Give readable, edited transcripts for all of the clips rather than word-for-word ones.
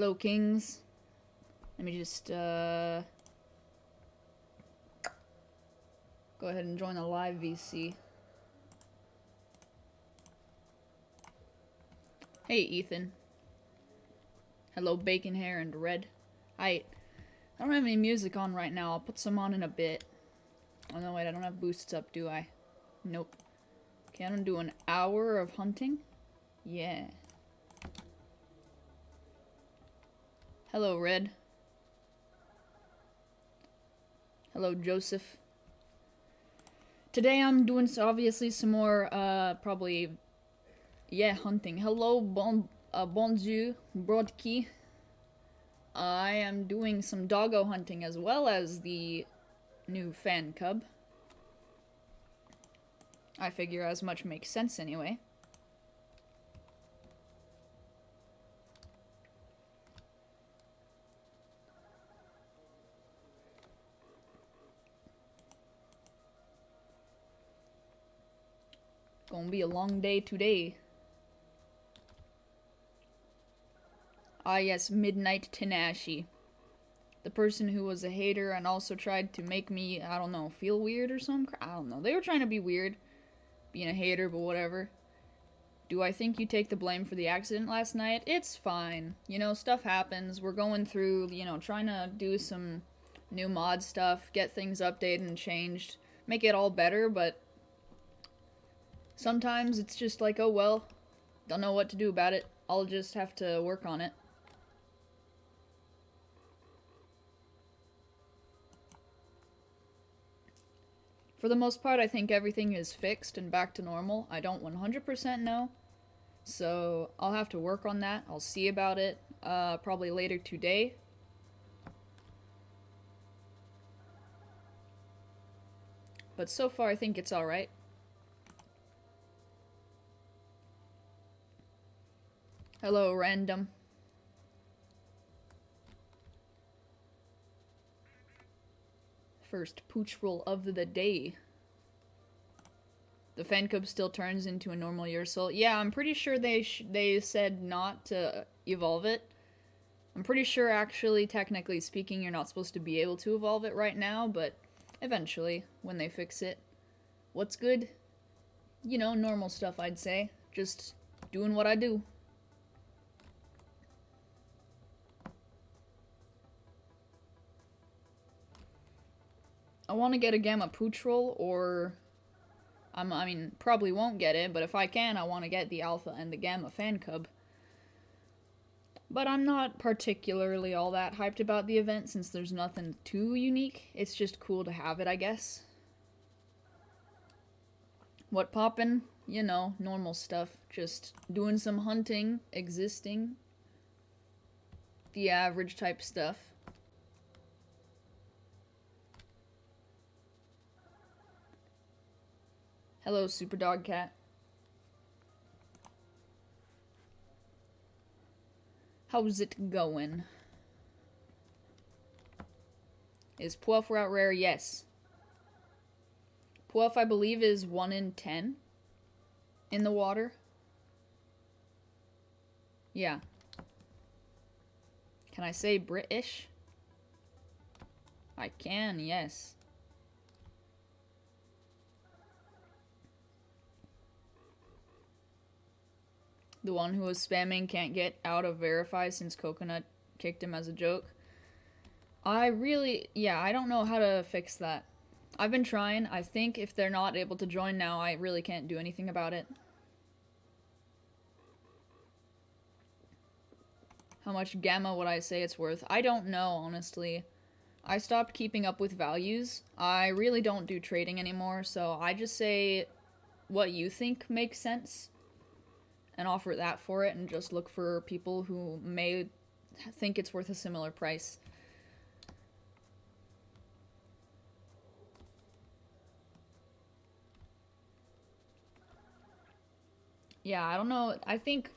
Hello, kings. Let me just, go ahead and join the live VC. Hey, Ethan. Hello, Bacon Hair and Red. I don't have any music on right now. I'll put some on in a bit. Oh, no, wait, I don't have boosts up, do I? Nope. Okay, I'm gonna do an hour of hunting. Yeah. Hello, Red. Hello, Joseph. Today I'm doing obviously some more, probably, yeah, hunting. Hello, bonjour, Brodki. I am doing some doggo hunting as well as the new fan cub. I figure as much makes sense anyway. Gonna be a long day today. Ah yes, MidnightTenshi. The person who was a hater and also tried to make me, I don't know, feel weird or something? I don't know. They were trying to be weird. Being a hater, but whatever. Do I think you take the blame for the accident last night? It's fine. You know, stuff happens. We're going through, you know, trying to do some new mod stuff, get things updated and changed, make it all better, but sometimes it's just like, oh well, don't know what to do about it. I'll just have to work on it. For the most part, I think everything is fixed and back to normal. I don't 100% know, so I'll have to work on that. I'll see about it, probably later today. But so far, I think it's alright. Hello, random. First pooch roll of the day. The fan cub still turns into a normal Ursul. Yeah, I'm pretty sure they said not to evolve it. I'm pretty sure, actually, technically speaking, you're not supposed to be able to evolve it right now, but eventually, when they fix it. What's good? You know, normal stuff, I'd say. Just doing what I do. I want to get a Gamma Pooch roll, or I mean, probably won't get it, but if I can, I want to get the Alpha and the Gamma Fan Cub. But I'm not particularly all that hyped about the event since there's nothing too unique. It's just cool to have it, I guess. What poppin'? You know, normal stuff. Just doing some hunting, existing. The average type stuff. Hello, Super Dog Cat. How's it going? Is Puelf route rare? Yes. Puelf, I believe, is 1 in 10 in the water. Yeah. Can I say British? I can, yes. The one who was spamming can't get out of verify since Coconut kicked him as a joke. I don't know how to fix that. I've been trying. I think if they're not able to join now, I really can't do anything about it. How much Gamma would I say it's worth? I don't know, honestly. I stopped keeping up with values. I really don't do trading anymore, so I just say what you think makes sense and offer that for it, and just look for people who may think it's worth a similar price. Yeah, I don't know. I think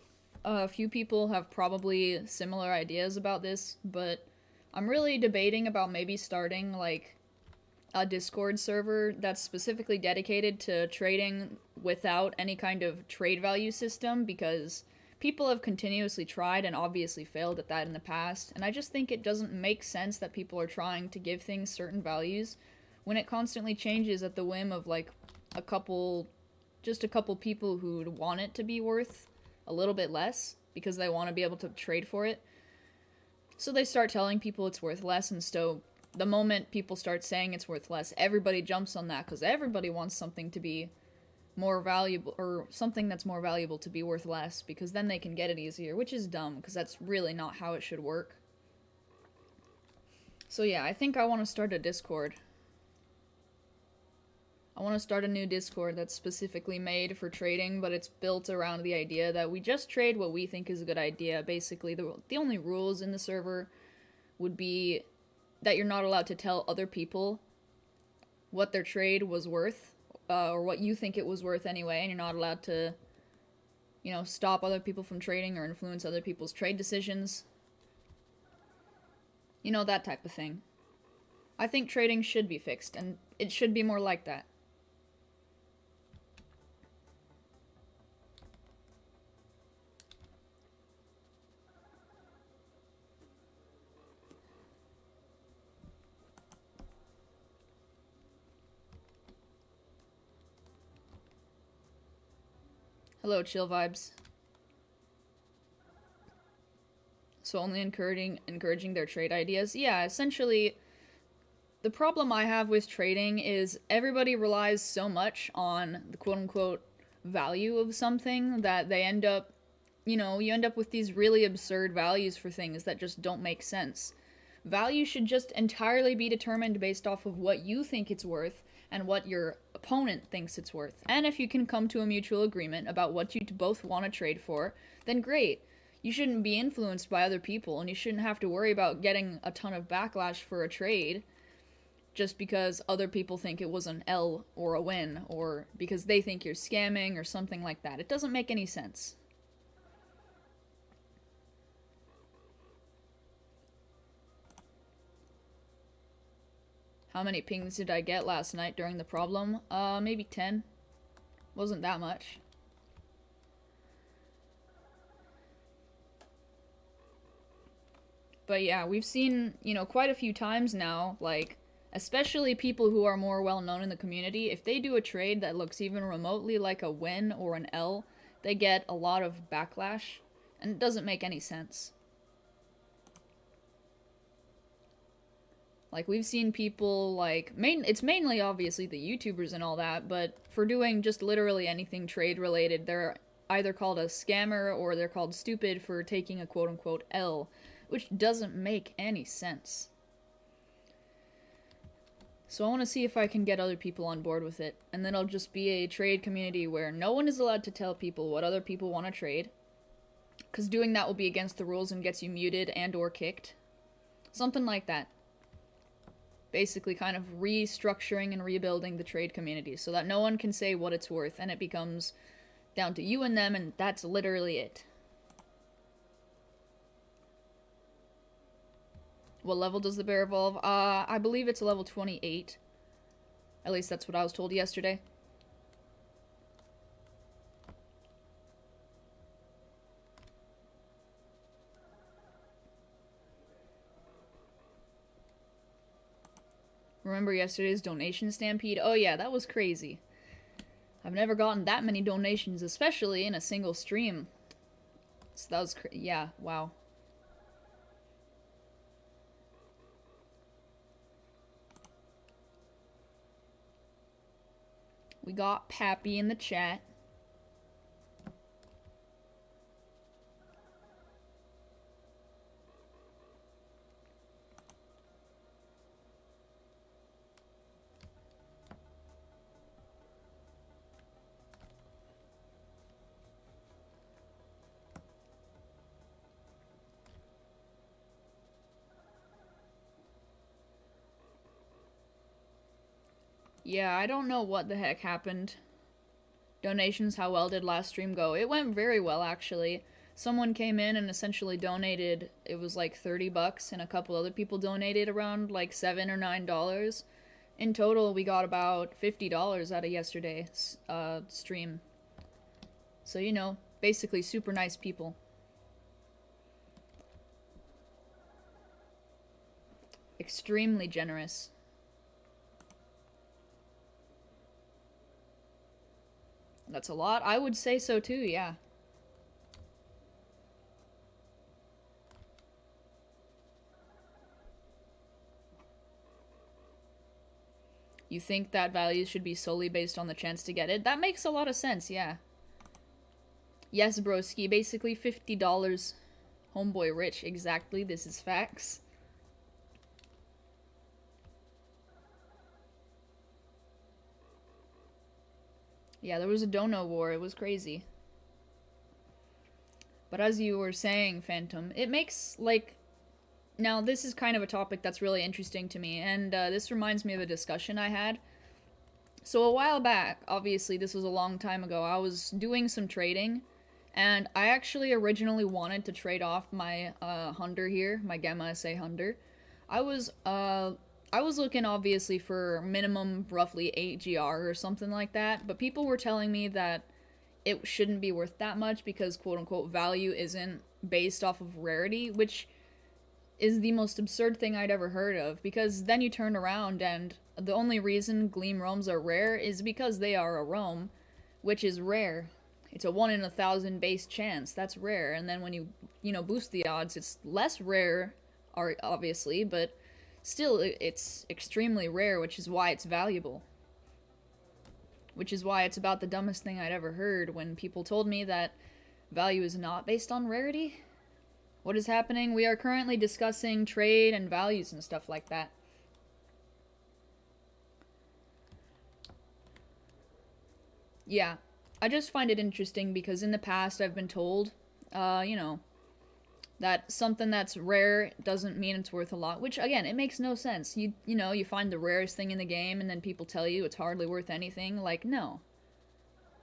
a few people have probably similar ideas about this, but I'm really debating about maybe starting, like, a Discord server that's specifically dedicated to trading without any kind of trade value system, because people have continuously tried and obviously failed at that in the past, and I just think it doesn't make sense that people are trying to give things certain values when it constantly changes at the whim of like a couple people who want it to be worth a little bit less because they want to be able to trade for it. So they start telling people it's worth less, and so the moment people start saying it's worth less, everybody jumps on that because everybody wants something to be more valuable, or something that's more valuable to be worth less, because then they can get it easier, which is dumb because that's really not how it should work. So yeah, I think I want to start a Discord. I want to start a new Discord that's specifically made for trading, but it's built around the idea that we just trade what we think is a good idea. Basically, the only rules in the server would be that you're not allowed to tell other people what their trade was worth, or what you think it was worth anyway, and you're not allowed to, you know, stop other people from trading or influence other people's trade decisions. You know, that type of thing. I think trading should be fixed, and it should be more like that. Hello, chill vibes. So only encouraging their trade ideas? Yeah, essentially, the problem I have with trading is everybody relies so much on the quote-unquote value of something that they end up, you know, you end up with these really absurd values for things that just don't make sense. Value should just entirely be determined based off of what you think it's worth and what your opponent thinks it's worth. And if you can come to a mutual agreement about what you both want to trade for, then great. You shouldn't be influenced by other people, and you shouldn't have to worry about getting a ton of backlash for a trade just because other people think it was an L or a win, or because they think you're scamming or something like that. It doesn't make any sense. How many pings did I get last night during the problem? Maybe 10. Wasn't that much. But yeah, we've seen, you know, quite a few times now, like, especially people who are more well-known in the community, if they do a trade that looks even remotely like a win or an L, they get a lot of backlash, and it doesn't make any sense. Like, we've seen people, like, it's mainly obviously the YouTubers and all that, but for doing just literally anything trade-related, they're either called a scammer or they're called stupid for taking a quote-unquote L, which doesn't make any sense. So I want to see if I can get other people on board with it, and then it'll just be a trade community where no one is allowed to tell people what other people want to trade, because doing that will be against the rules and gets you muted and or kicked. Something like that. Basically kind of restructuring and rebuilding the trade community so that no one can say what it's worth, and it becomes down to you and them, and that's literally it. What level does the bear evolve? I believe it's level 28. At least that's what I was told yesterday. Remember yesterday's donation stampede? Oh yeah, that was crazy. I've never gotten that many donations, especially in a single stream. So that was yeah, wow. We got Pappy in the chat. Yeah, I don't know what the heck happened. Donations, how well did last stream go? It went very well, actually. Someone came in and essentially donated, it was like 30 bucks, and a couple other people donated around like $7 or $9. In total, we got about $50 out of yesterday's stream. So, you know, basically super nice people. Extremely generous. That's a lot. I would say so too, yeah. You think that values should be solely based on the chance to get it? That makes a lot of sense, yeah. Yes, broski, basically $50. Homeboy rich, exactly, this is facts. Yeah, there was a dono war, it was crazy. But as you were saying, Phantom, it makes, like... Now, this is kind of a topic that's really interesting to me, and this reminds me of a discussion I had. So a while back, obviously this was a long time ago, I was doing some trading, and I actually originally wanted to trade off my Hunter here, my Gamma SA Hunter. I was looking obviously for minimum roughly 8 GR or something like that, but people were telling me that it shouldn't be worth that much because quote-unquote value isn't based off of rarity, which is the most absurd thing I'd ever heard of, because then you turn around and the only reason Gleam Roams are rare is because they are a Roam, which is rare. It's a 1 in 1,000 base chance, that's rare, and then when you boost the odds, it's less rare, obviously, but still, it's extremely rare, which is why it's valuable. Which is why it's about the dumbest thing I'd ever heard when people told me that value is not based on rarity. What is happening? We are currently discussing trade and values and stuff like that. Yeah, I just find it interesting because in the past I've been told, that something that's rare doesn't mean it's worth a lot, which again, it makes no sense. You find the rarest thing in the game and then people tell you it's hardly worth anything. Like, no.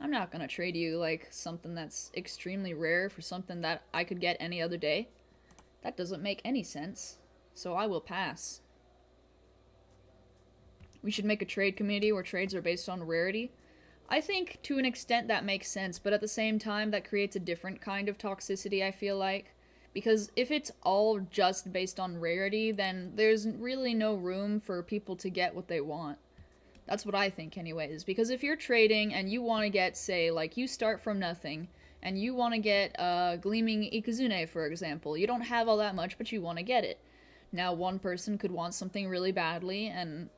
I'm not gonna trade you, like, something that's extremely rare for something that I could get any other day. That doesn't make any sense. So I will pass. We should make a trade community where trades are based on rarity. I think to an extent that makes sense, but at the same time that creates a different kind of toxicity, I feel like. Because if it's all just based on rarity, then there's really no room for people to get what they want. That's what I think anyways, because if you're trading and you want to get, say, like, you start from nothing, and you want to get Gleaming Ikazune, for example. You don't have all that much, but you want to get it. Now, one person could want something really badly, and,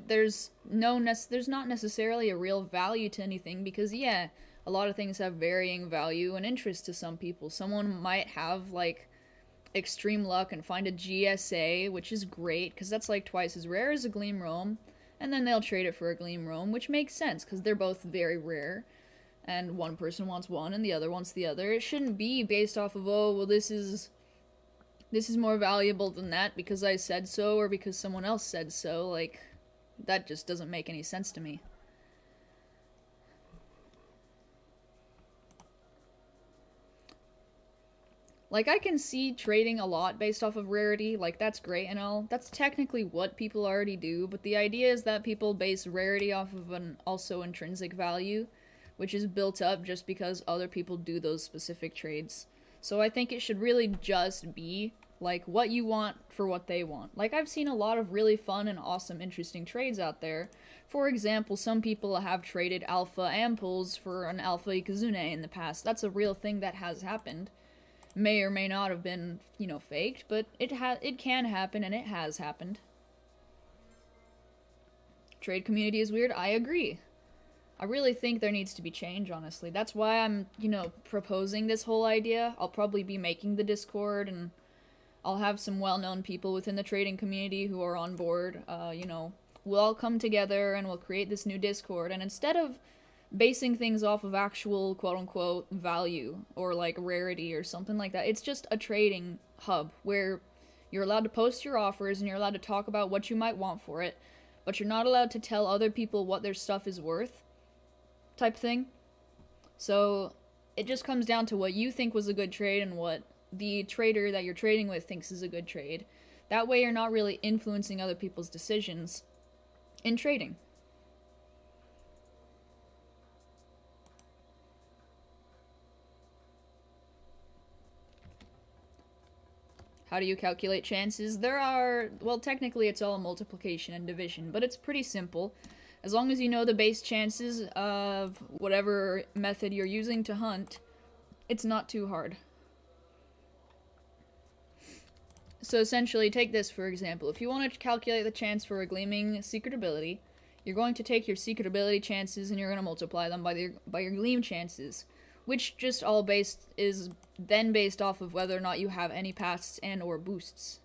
there's not necessarily a real value to anything, because, yeah, a lot of things have varying value and interest to some people. Someone might have, like, extreme luck and find a GSA, which is great, because that's, like, twice as rare as a Gleam Roam, and then they'll trade it for a Gleam Roam, which makes sense, because they're both very rare, and one person wants one and the other wants the other. It shouldn't be based off of, oh, well, this is more valuable than that because I said so, or because someone else said so. Like, that just doesn't make any sense to me. Like, I can see trading a lot based off of rarity, like, that's great and all. That's technically what people already do, but the idea is that people base rarity off of an also intrinsic value, which is built up just because other people do those specific trades. So I think it should really just be, like, what you want for what they want. Like, I've seen a lot of really fun and awesome, interesting trades out there. For example, some people have traded alpha ampoules for an alpha Ikazune in the past. That's a real thing that has happened. May or may not have been, faked, but it can happen, and it has happened. Trade community is weird? I agree. I really think there needs to be change, honestly. That's why I'm, proposing this whole idea. I'll probably be making the Discord, and I'll have some well-known people within the trading community who are on board. We'll all come together, and we'll create this new Discord, and instead of basing things off of actual quote-unquote value or like rarity or something like that, it's just a trading hub where you're allowed to post your offers and you're allowed to talk about what you might want for it, but you're not allowed to tell other people what their stuff is worth, type thing. So it just comes down to what you think was a good trade and what the trader that you're trading with thinks is a good trade. That way you're not really influencing other people's decisions in trading. How do you calculate chances? There are, well, technically it's all multiplication and division, but it's pretty simple. As long as you know the base chances of whatever method you're using to hunt, it's not too hard. So essentially, take this for example. If you want to calculate the chance for a gleaming secret ability, you're going to take your secret ability chances and you're going to multiply them by your gleam chances, which just all is then based off of whether or not you have any pasts and or boosts.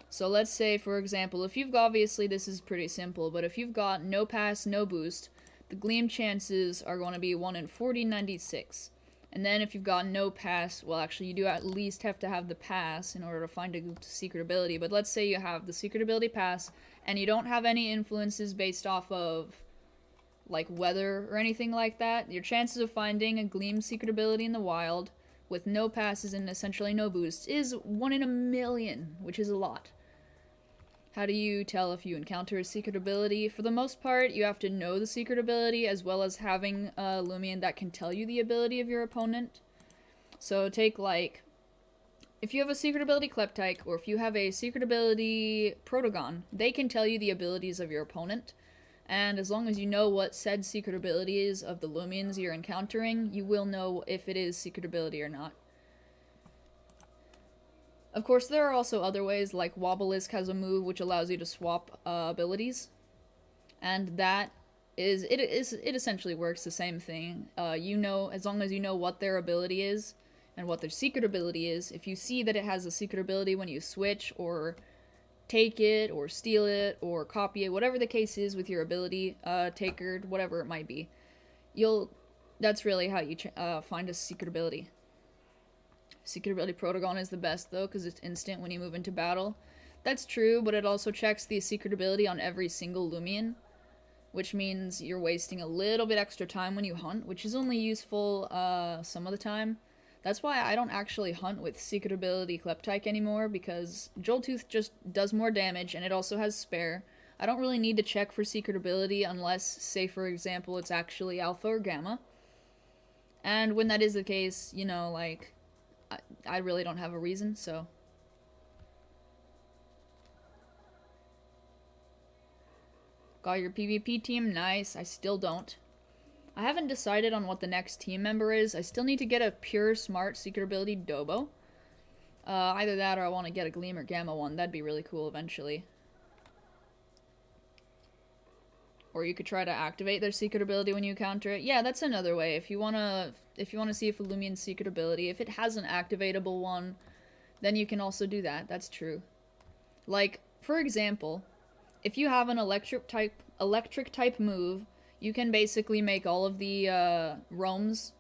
So let's say, for example, if you've got, obviously this is pretty simple, but if you've got no pass, no boost, the gleam chances are going to be 1 in 4096. And then if you've got no pass, well actually you do at least have to have the pass in order to find a secret ability, but let's say you have the secret ability pass, and you don't have any influences based off of, like, weather or anything like that, your chances of finding a gleam secret ability in the wild with no passes and essentially no boosts is 1 in a million, which is a lot. How do you tell if you encounter a secret ability? For the most part, you have to know the secret ability as well as having a Loomian that can tell you the ability of your opponent. So take, like, if you have a secret ability Kleptyke or if you have a secret ability Protogon, they can tell you the abilities of your opponent. And as long as you know what said secret ability is of the Loomians you're encountering, you will know if it is secret ability or not. Of course, there are also other ways, like Wobblisk has a move which allows you to swap abilities, and that is it essentially works the same thing. You know, as long as you know what their ability is and what their secret ability is, if you see that it has a secret ability when you switch or take it or steal it or copy it, whatever the case is with your ability taker, whatever it might be, that's really how you find a secret ability. Secret ability Protogon is the best though, because it's instant when you move into battle. That's true, but it also checks the secret ability on every single Loomian, which means you're wasting a little bit extra time when you hunt, which is only useful some of the time. That's why I don't actually hunt with secret ability Kleptyke anymore, because Joltooth just does more damage and it also has spare. I don't really need to check for secret ability unless, say for example, it's actually Alpha or Gamma. And when that is the case, you know, like, I really don't have a reason, so. Got your PvP team? Nice. I still don't. I haven't decided on what the next team member is. I still need to get a pure smart secret ability Dobo. Either that or I want to get a Gleam or Gamma one. That'd be really cool eventually. Or you could try to activate their secret ability when you counter it. Yeah, that's another way. If you wanna see if a Loomian's secret ability, if it has an activatable one, then you can also do that. That's true. Like, for example, if you have an electric type move, you can basically make all of the roams.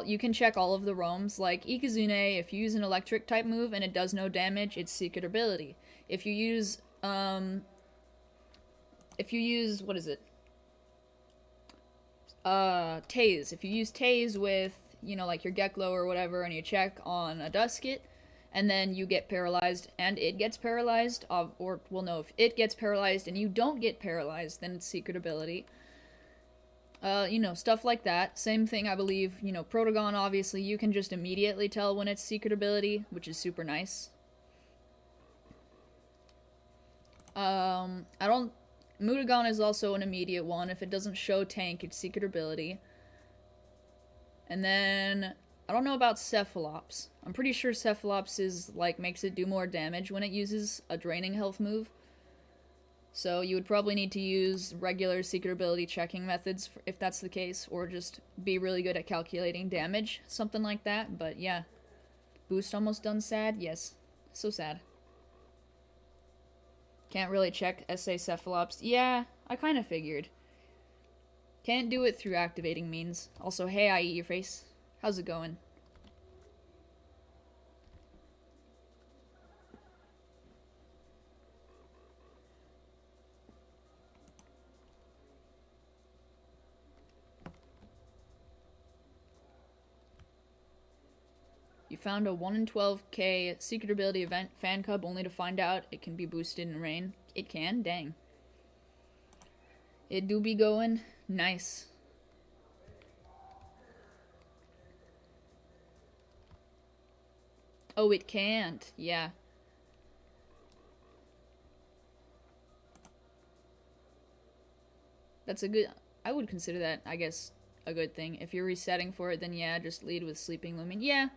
You can check all of the roams. Like Ikazune, if you use an electric type move and it does no damage, it's secret ability. If you use what is it? Tase. If you use Tase with, you know, like your Geklo or whatever, and you check on a Duskit, and then you get paralyzed and it gets paralyzed, or, well, no, if it gets paralyzed and you don't get paralyzed, then it's secret ability. You know, stuff like that. Same thing, I believe, you know, Protogon, obviously, you can just immediately tell when it's secret ability, which is super nice. Mutagon is also an immediate one. If it doesn't show tank, it's secret ability. And then, I don't know about Cephalops. I'm pretty sure Cephalops is, like, makes it do more damage when it uses a draining health move. So you would probably need to use regular secret ability checking methods if that's the case, or just be really good at calculating damage, something like that. But yeah, boost almost done sad? Yes, so sad. Can't really check SA Cephalops. Yeah, I kind of figured. Can't do it through activating means. Also, hey, I eat your face. How's it going? You found a 1 in 12k secret ability event fan cub only to find out it can be boosted in rain. It can? Dang. It do be going. Nice. Oh, it can't. Yeah. That's a good... I would consider that, I guess, a good thing. If you're resetting for it, then yeah, just lead with Sleeping Loomian. Yeah.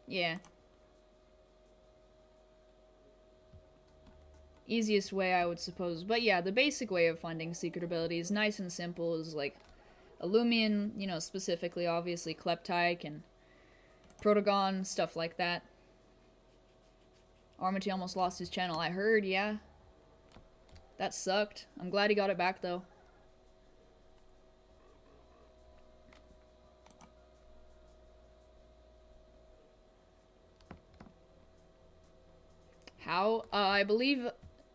Yeah. Easiest way, I would suppose. But yeah, the basic way of finding secret abilities, nice and simple, is like a Loomian, you know, specifically, obviously, Kleptyke and Protagon, stuff like that. Armity almost lost his channel, I heard, yeah. That sucked. I'm glad he got it back, though. How? I believe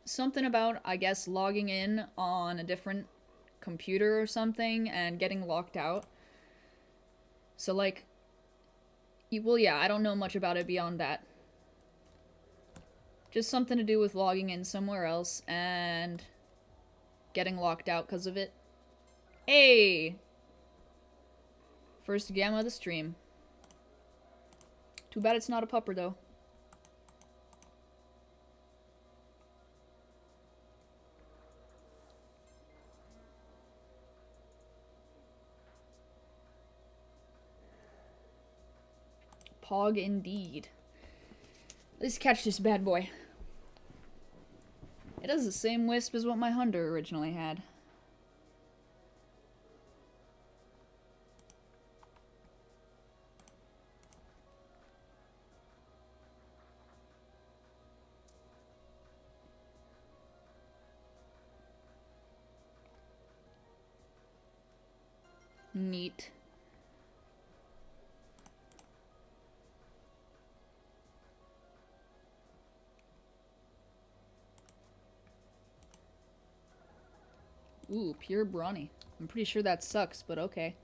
something about, I guess, logging in on a different computer or something and getting locked out. So, like, well, yeah, I don't know much about it beyond that. Just something to do with logging in somewhere else and getting locked out because of it. Hey! First gamma of the stream. Too bad it's not a pupper, though. Pog indeed. Let's catch this bad boy. It has the same wisp as what my hunter originally had. Neat. Ooh, pure brawny. I'm pretty sure that sucks, but okay.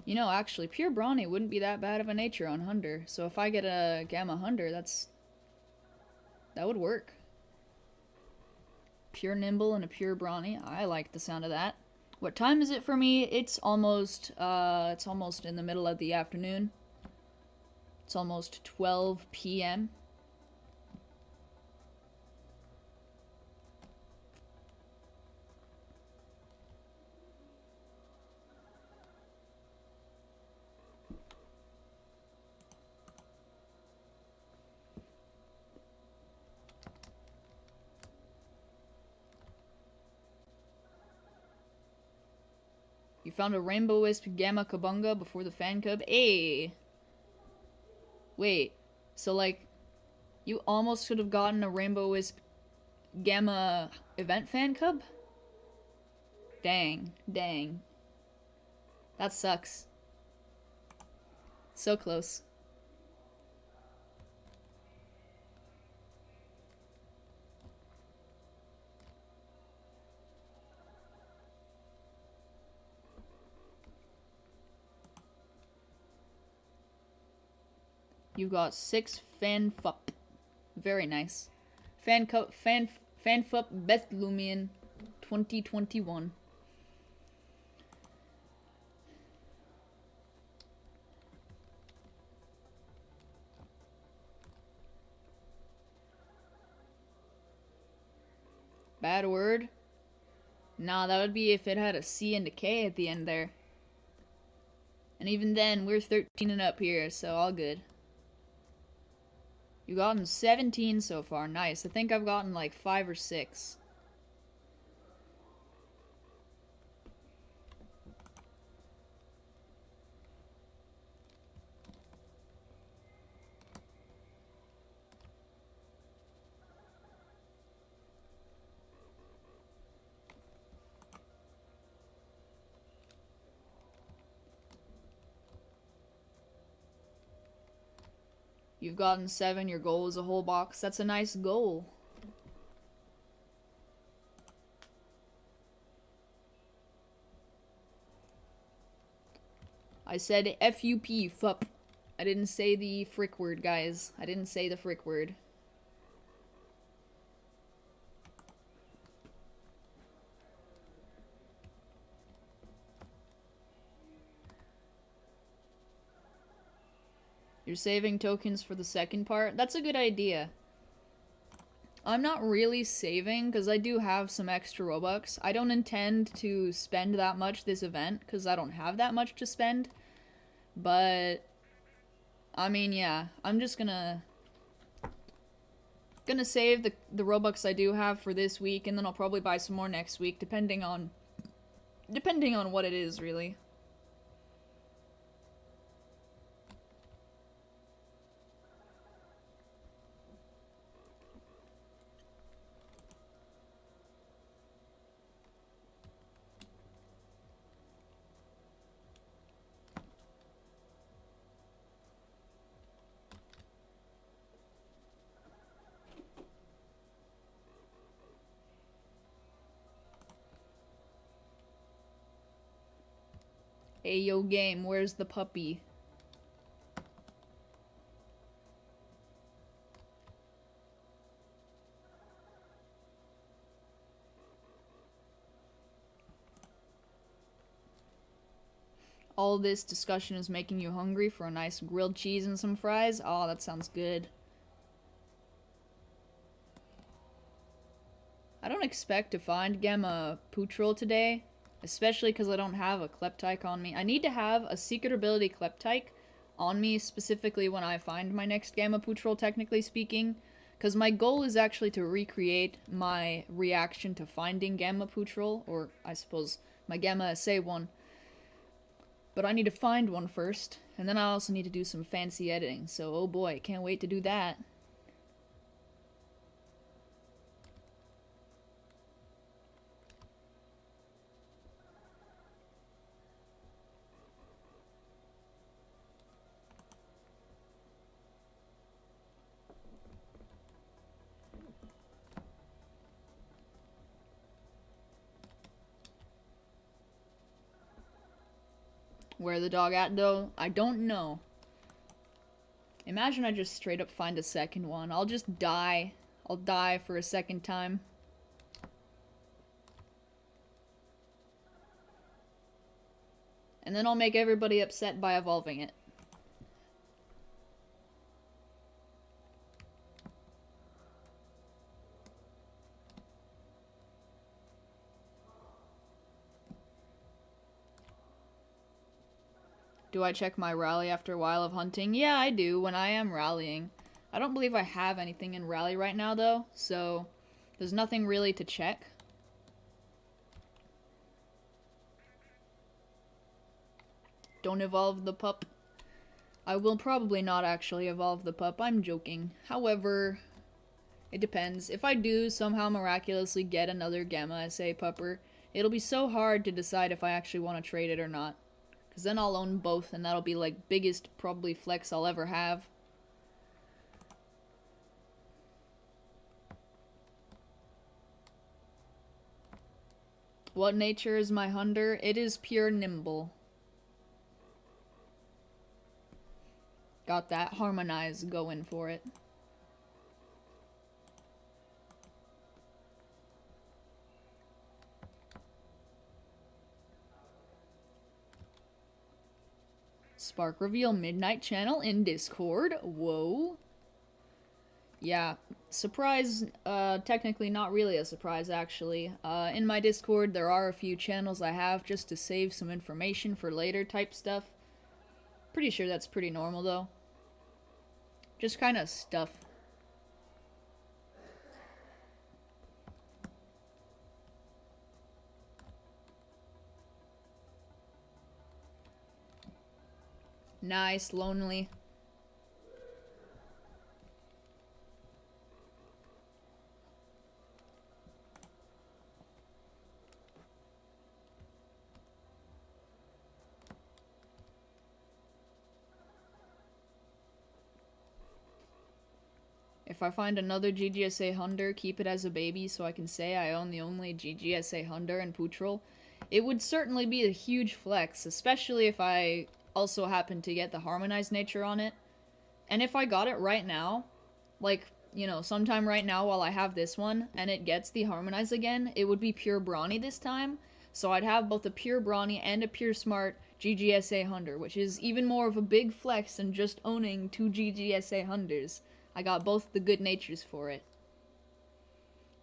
You know, actually, pure brawny wouldn't be that bad of a nature on Hunter. So if I get a Gamma Hunter, that would work. Pure nimble and a pure brawny. I like the sound of that. What time is it for me? It's almost in the middle of the afternoon. It's almost 12 p.m. You found a Rainbow Wisp Gamma Kabunga before the Fan Cub? Ayy. Wait. So, like, you almost could have gotten a Rainbow Wisp Gamma Event Fan Cub? Dang. Dang. That sucks. So close. You got 6 Fanfup. Very nice. Fanfup Best Loomian 2021. Bad word? Nah, that would be if it had a C and a K at the end there. And even then, we're 13 and up here, so all good. You've gotten 17 so far. Nice. I think I've gotten like 5 or 6. You've gotten 7. Your goal is a whole box. That's a nice goal. I said F-U-P, fup. I didn't say the frick word, guys. I didn't say the frick word. You're saving tokens for the second part? That's a good idea. I'm not really saving because I do have some extra Robux. I don't intend to spend that much this event because I don't have that much to spend. But, I mean, yeah, I'm just gonna save the Robux I do have for this week, and then I'll probably buy some more next week, depending on what it is, really. Hey, yo, game, where's the puppy? All this discussion is making you hungry for a nice grilled cheese and some fries? Oh, that sounds good. I don't expect to find Gamma Pootrol today, especially because I don't have a Kleptyke on me. I need to have a secret ability Kleptyke on me specifically when I find my next Gamma Pootrol, technically speaking, because my goal is actually to recreate my reaction to finding Gamma Pootrol, or I suppose my Gamma SA one. But I need to find one first, and then I also need to do some fancy editing, so oh boy, can't wait to do that. Where the dog at, though? I don't know. Imagine I just straight up find a second one. I'll just die. I'll die for a second time. And then I'll make everybody upset by evolving it. Do I check my rally after a while of hunting? Yeah, I do, when I am rallying. I don't believe I have anything in rally right now, though, so there's nothing really to check. Don't evolve the pup. I will probably not actually evolve the pup, I'm joking. However, it depends. If I do somehow miraculously get another Gamma SA pupper, it'll be so hard to decide if I actually want to trade it or not. Because then I'll own both, and that'll be like biggest probably flex I'll ever have. What nature is my hunter? It is pure nimble. Got that harmonize going for it. Spark reveal Midnight channel in Discord. Whoa. Yeah, surprise, technically not really a surprise, actually. In my Discord, there are a few channels I have just to save some information for later type stuff. Pretty sure that's pretty normal, though. Just kind of stuff. Nice, lonely. If I find another GGSA Hunter, keep it as a baby so I can say I own the only GGSA Hunter and Pootrol. It would certainly be a huge flex, especially if I also happen to get the harmonized nature on it. And if I got it right now, like, you know, sometime right now while I have this one, and it gets the harmonized again, it would be pure brawny this time. So I'd have both a pure brawny and a pure smart GGSA Hunter, which is even more of a big flex than just owning 2 GGSA Hunters. I got both the good natures for it.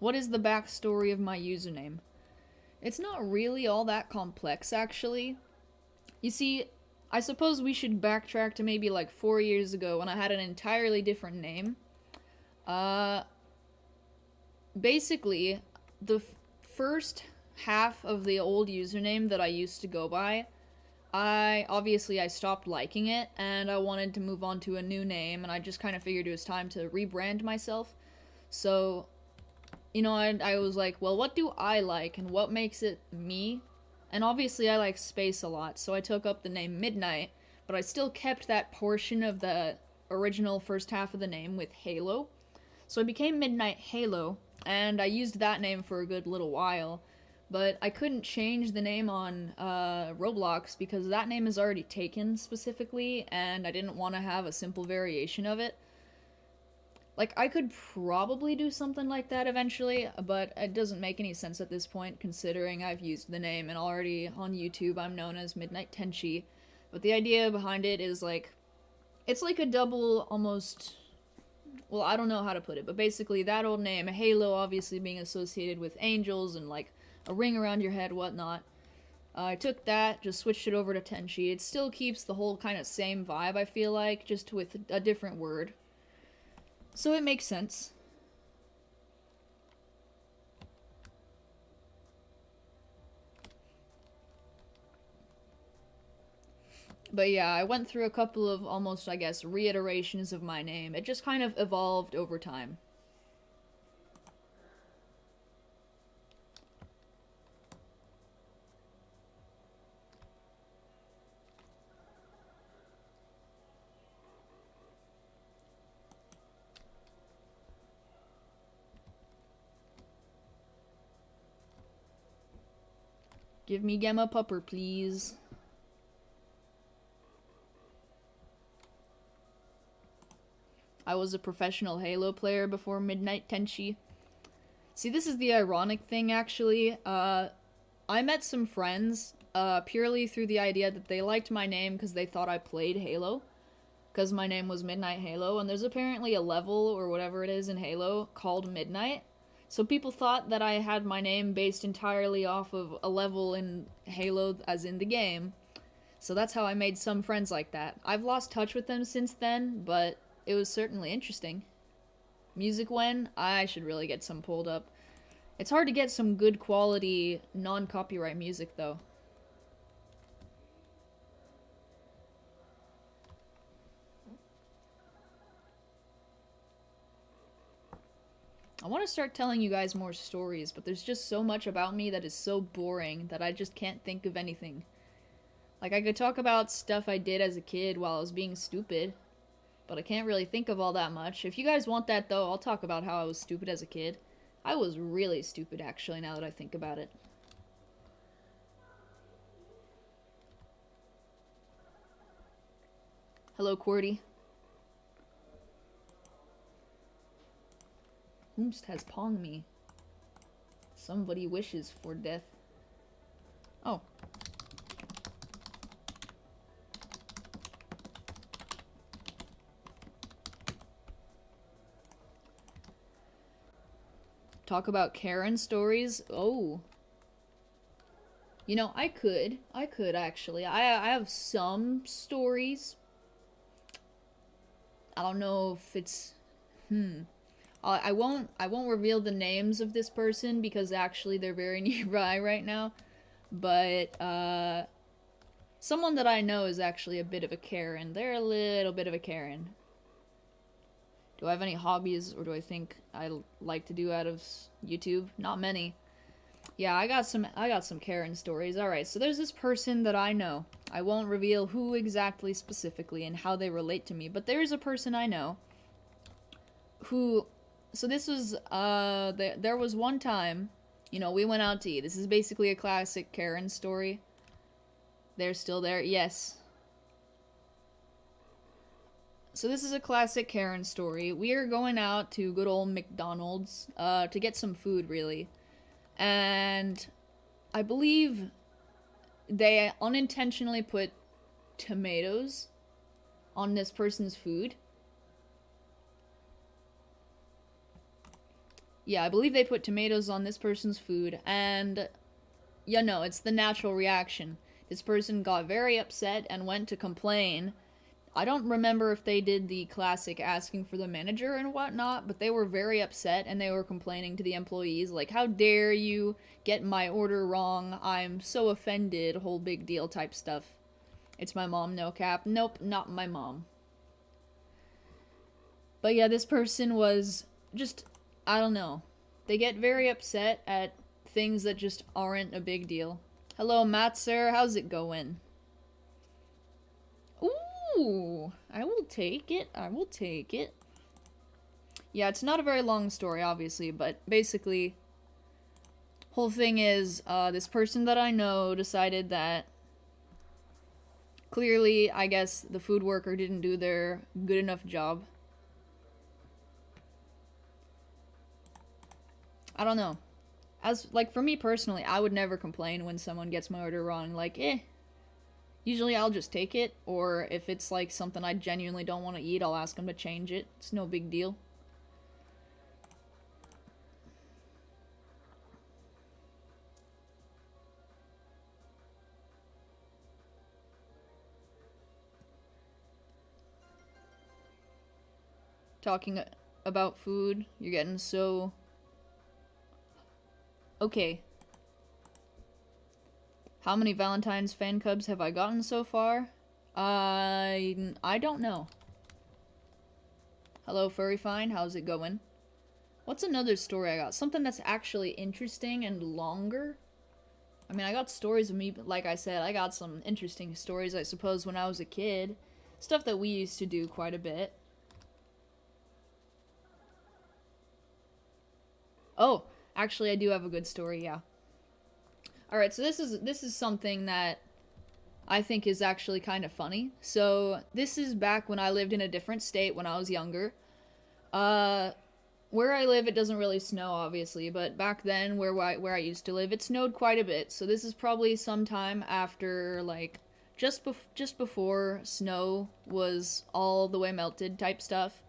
What is the backstory of my username? It's not really all that complex, actually. You see, I suppose we should backtrack to maybe like 4 years ago when I had an entirely different name. Basically, the first half of the old username that I used to go by, I stopped liking it, and I wanted to move on to a new name, and I just kind of figured it was time to rebrand myself. So, you know, I was like, well, what do I like, and what makes it me? And obviously I like space a lot, so I took up the name Midnight, but I still kept that portion of the original first half of the name with Halo. So I became Midnight Halo, and I used that name for a good little while. But I couldn't change the name on Roblox because that name is already taken specifically, and I didn't want to have a simple variation of it. Like, I could probably do something like that eventually, but it doesn't make any sense at this point, considering I've used the name, and already on YouTube I'm known as MidnightTenshi. But the idea behind it is, like, it's like a double, almost... Well, I don't know how to put it, but basically that old name, Halo, obviously being associated with angels and, like, a ring around your head, whatnot. I took that, just switched it over to Tenshi. It still keeps the whole kind of same vibe, I feel like, just with a different word. So it makes sense. But yeah, I went through a couple of almost, I guess, reiterations of my name. It just kind of evolved over time. Give me Gemma Pupper, please. I was a professional Halo player before MidnightTenshi. See, this is the ironic thing, actually. I met some friends, purely through the idea that they liked my name because they thought I played Halo. Because my name was Midnight Halo, and there's apparently a level, or whatever it is in Halo, called Midnight. So people thought that I had my name based entirely off of a level in Halo, as in the game. So that's how I made some friends like that. I've lost touch with them since then, but it was certainly interesting. Music when? I should really get some pulled up. It's hard to get some good quality, non-copyright music, though. I want to start telling you guys more stories, but there's just so much about me that is so boring that I just can't think of anything. Like, I could talk about stuff I did as a kid while I was being stupid, but I can't really think of all that much. If you guys want that, though, I'll talk about how I was stupid as a kid. I was really stupid, actually, now that I think about it. Hello, Qwerty. Whomst has ponged me. Somebody wishes for death. Oh. Talk about Karen stories? Oh. You know, I could actually. I have some stories. I don't know if it's... I won't reveal the names of this person because actually they're very nearby right now. But, someone that I know is actually a bit of a Karen. They're a little bit of a Karen. Do I have any hobbies, or do I think I like to do out of YouTube? Not many. Yeah, I got some Karen stories. Alright, so there's this person that I know. I won't reveal who exactly specifically and how they relate to me, but there is a person I know who... So this was, there was one time, you know, we went out to eat. This is basically a classic Karen story. They're still there? Yes. So this is a classic Karen story. We are going out to good old McDonald's, to get some food, really. And I believe they unintentionally put tomatoes on this person's food. Yeah, I believe they put tomatoes on this person's food, and yeah, no, it's the natural reaction. This person got very upset and went to complain. I don't remember if they did the classic asking for the manager and whatnot, but they were very upset and they were complaining to the employees, like, how dare you get my order wrong? I'm so offended, whole big deal type stuff. It's my mom, no cap. Nope, not my mom. But yeah, this person was just, I don't know. They get very upset at things that just aren't a big deal. Hello, Matt, sir. How's it going? Ooh, I will take it. I will take it. Yeah, it's not a very long story, obviously, but basically, whole thing is, this person that I know decided that clearly, I guess, the food worker didn't do their good enough job. I don't know. As, like, for me personally, I would never complain when someone gets my order wrong. Like, usually I'll just take it, or if it's, like, something I genuinely don't want to eat, I'll ask them to change it. It's no big deal. Talking about food, you're getting so... Okay. How many Valentines fan cubs have I gotten so far? I don't know. Hello, Furry Fine. How's it going? What's another story I got? Something that's actually interesting and longer? I mean, I got stories of me, but like I said, I got some interesting stories, I suppose, when I was a kid. Stuff that we used to do quite a bit. Oh, actually, I do have a good story, yeah. Alright, so this is something that I think is actually kind of funny. So, this is back when I lived in a different state when I was younger. Where I live, it doesn't really snow, obviously, but back then, where I used to live, it snowed quite a bit. So this is probably sometime after, like, just before snow was all the way melted type stuff.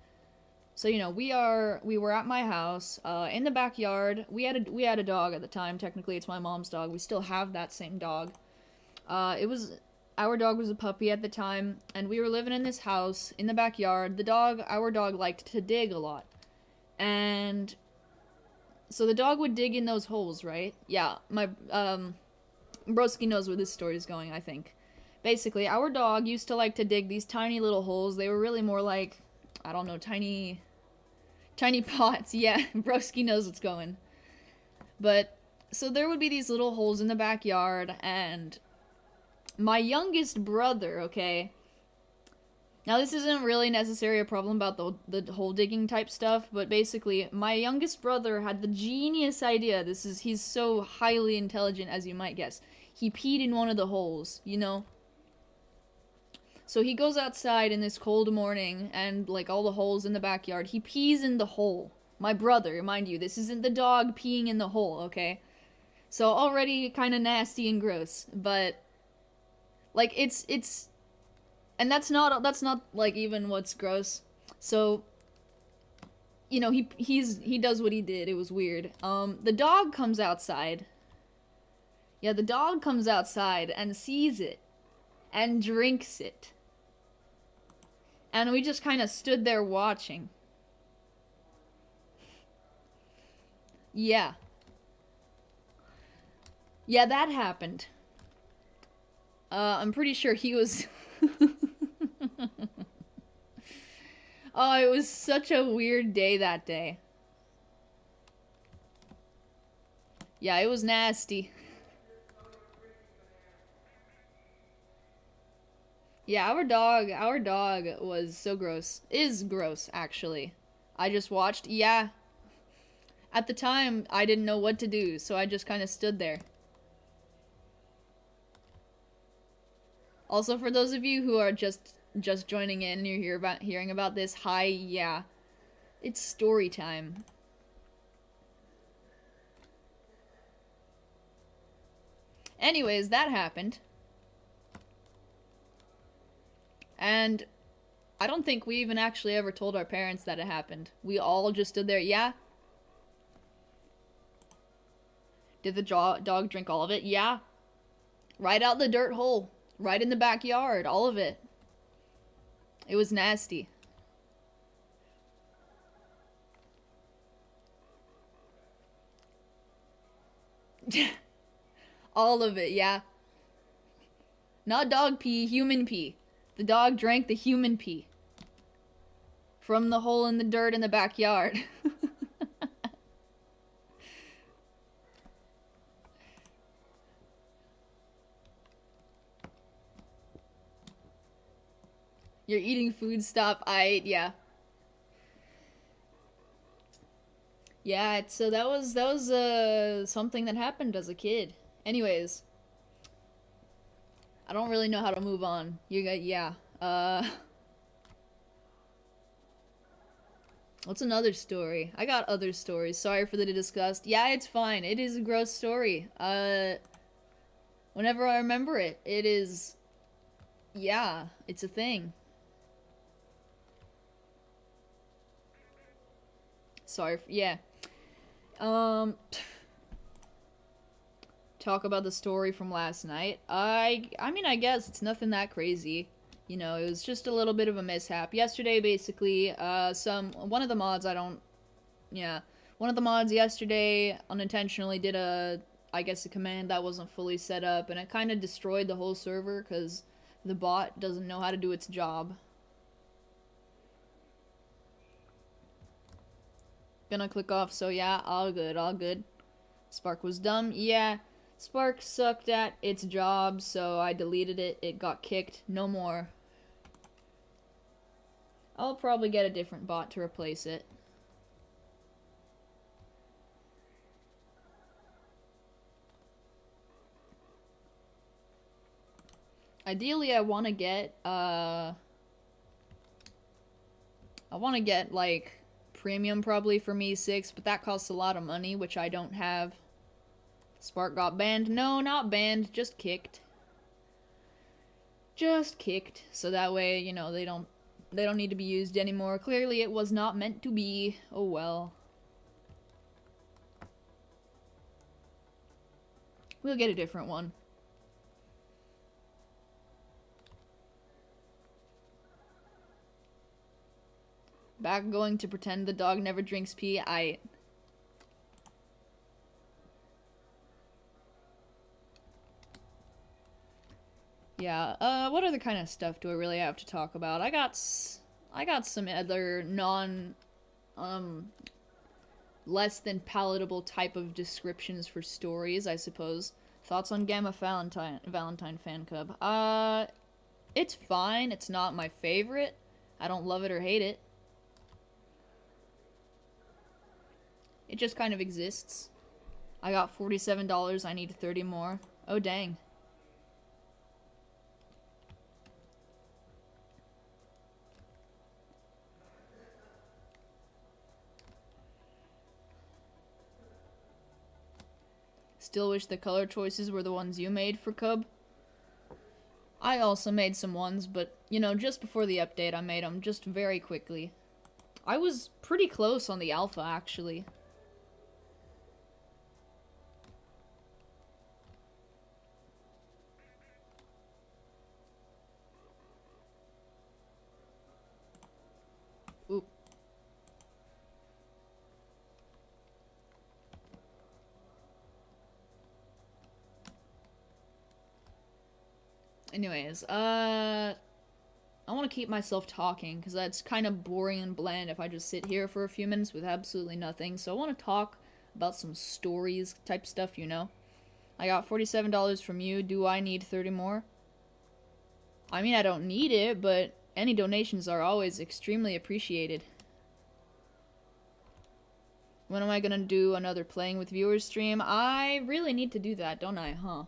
So, you know, we were at my house, in the backyard. We had a dog at the time. Technically, it's my mom's dog. We still have that same dog. Our dog was a puppy at the time, and we were living in this house in the backyard. Our dog liked to dig a lot. And so the dog would dig in those holes, right? Yeah, my broski knows where this story is going, I think. Basically, our dog used to like to dig these tiny little holes. They were really more like, I don't know, tiny pots. Yeah, broski knows what's going. But so there would be these little holes in the backyard, and my youngest brother, okay, now this isn't really necessarily a problem about the hole digging type stuff, but basically my youngest brother had the genius idea. He's so highly intelligent, as you might guess. He peed in one of the holes, you know? So he goes outside in this cold morning, and like all the holes in the backyard, he pees in the hole. My brother, mind you, this isn't the dog peeing in the hole, okay? So already kind of nasty and gross, but like it's and that's not like even what's gross. So, you know, he does what he did. It was weird. The dog comes outside. Yeah, the dog comes outside and sees it and drinks it. And we just kind of stood there watching. Yeah. Yeah, that happened. I'm pretty sure he was... Oh, it was such a weird day that day. Yeah, it was nasty. Yeah, our dog was so gross. Is gross, actually. I just watched. Yeah. At the time, I didn't know what to do, so I just kind of stood there. Also, for those of you who are just joining in and you're hearing about this, hi, yeah. It's story time. Anyways, that happened. And I don't think we even actually ever told our parents that it happened. We all just stood there, yeah. Did the dog drink all of it? Yeah. Right out the dirt hole. Right in the backyard. All of it. It was nasty. All of it, yeah. Not dog pee, human pee. The dog drank the human pee. From the hole in the dirt in the backyard. You're eating food, stop. Yeah. Yeah, so that was something that happened as a kid. Anyways, I don't really know how to move on. Yeah. What's another story? I got other stories. Sorry for the disgust. Yeah, it's fine. It is a gross story. Whenever I remember it, it is... Yeah, it's a thing. Sorry, yeah. Talk about the story from last night. I mean, I guess it's nothing that crazy. You know, it was just a little bit of a mishap. Yesterday, basically, one of the mods one of the mods yesterday unintentionally did I guess a command that wasn't fully set up, and it kind of destroyed the whole server, because the bot doesn't know how to do its job. Gonna click off, so yeah, all good, all good. Spark was dumb, yeah. Spark sucked at its job, so I deleted it. It got kicked, no more. I'll probably get a different bot to replace it. Ideally, I want to get, like, premium probably for Me 6, but that costs a lot of money, which I don't have. Spark got banned. No, not banned, just kicked. Just kicked, so that way, you know, they don't need to be used anymore. Clearly, it was not meant to be. Oh well. We'll get a different one. Back going to pretend the dog never drinks pee. Yeah, what other kind of stuff do I really have to talk about? I got some other less than palatable type of descriptions for stories, I suppose. Thoughts on Gamma Valentine fan cub? It's fine. It's not my favorite. I don't love it or hate it. It just kind of exists. I got $47. I need 30 more. Oh, dang. Still wish the color choices were the ones you made for Cub. I also made some ones, but, you know, just before the update I made them, just very quickly. I was pretty close on the alpha, actually. Oop. Anyways, I want to keep myself talking, because that's kind of boring and bland if I just sit here for a few minutes with absolutely nothing. So I want to talk about some stories type stuff, you know. I got $47 from you. Do I need 30 more? I mean, I don't need it, but any donations are always extremely appreciated. When am I gonna do another playing with viewers stream? I really need to do that, don't I, huh?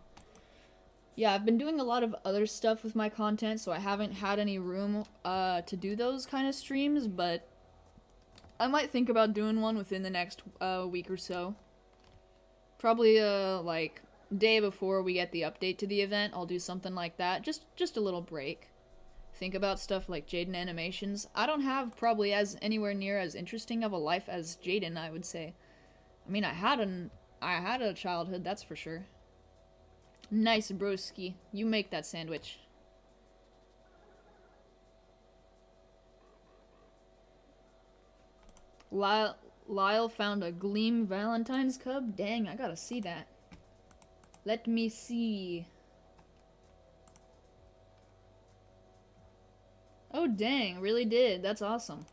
Yeah, I've been doing a lot of other stuff with my content, so I haven't had any room to do those kind of streams, but I might think about doing one within the next week or so. Probably like day before we get the update to the event, I'll do something like that. Just a little break. Think about stuff like Jaden animations. I don't have probably as anywhere near as interesting of a life as Jaden, I would say. I mean, I had a childhood, that's for sure. Nice, broski. You make that sandwich. Lyle found a Gleam Valentine's cub? Dang, I gotta see that. Let me see. Oh dang, really did. That's awesome.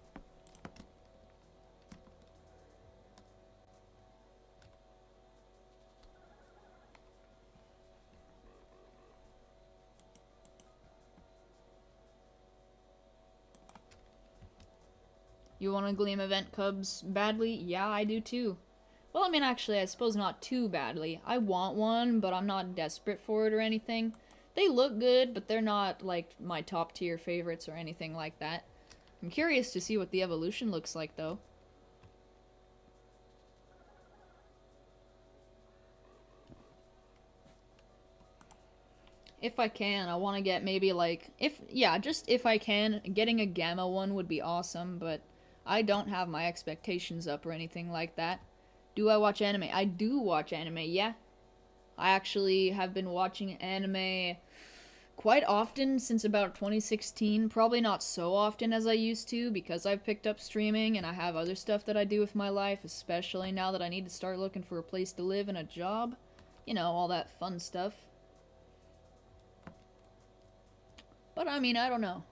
You want a Gleam event cubs badly? Yeah, I do too. Well, I mean, actually, I suppose not too badly. I want one, but I'm not desperate for it or anything. They look good, but they're not, like, my top tier favorites or anything like that. I'm curious to see what the evolution looks like, though. If I can, I want to get maybe, like, just if I can, getting a Gamma one would be awesome, but I don't have my expectations up or anything like that. Do I watch anime? I do watch anime, yeah. I actually have been watching anime quite often since about 2016. Probably not so often as I used to because I've picked up streaming and I have other stuff that I do with my life, especially now that I need to start looking for a place to live and a job. You know, all that fun stuff. But I mean, I don't know.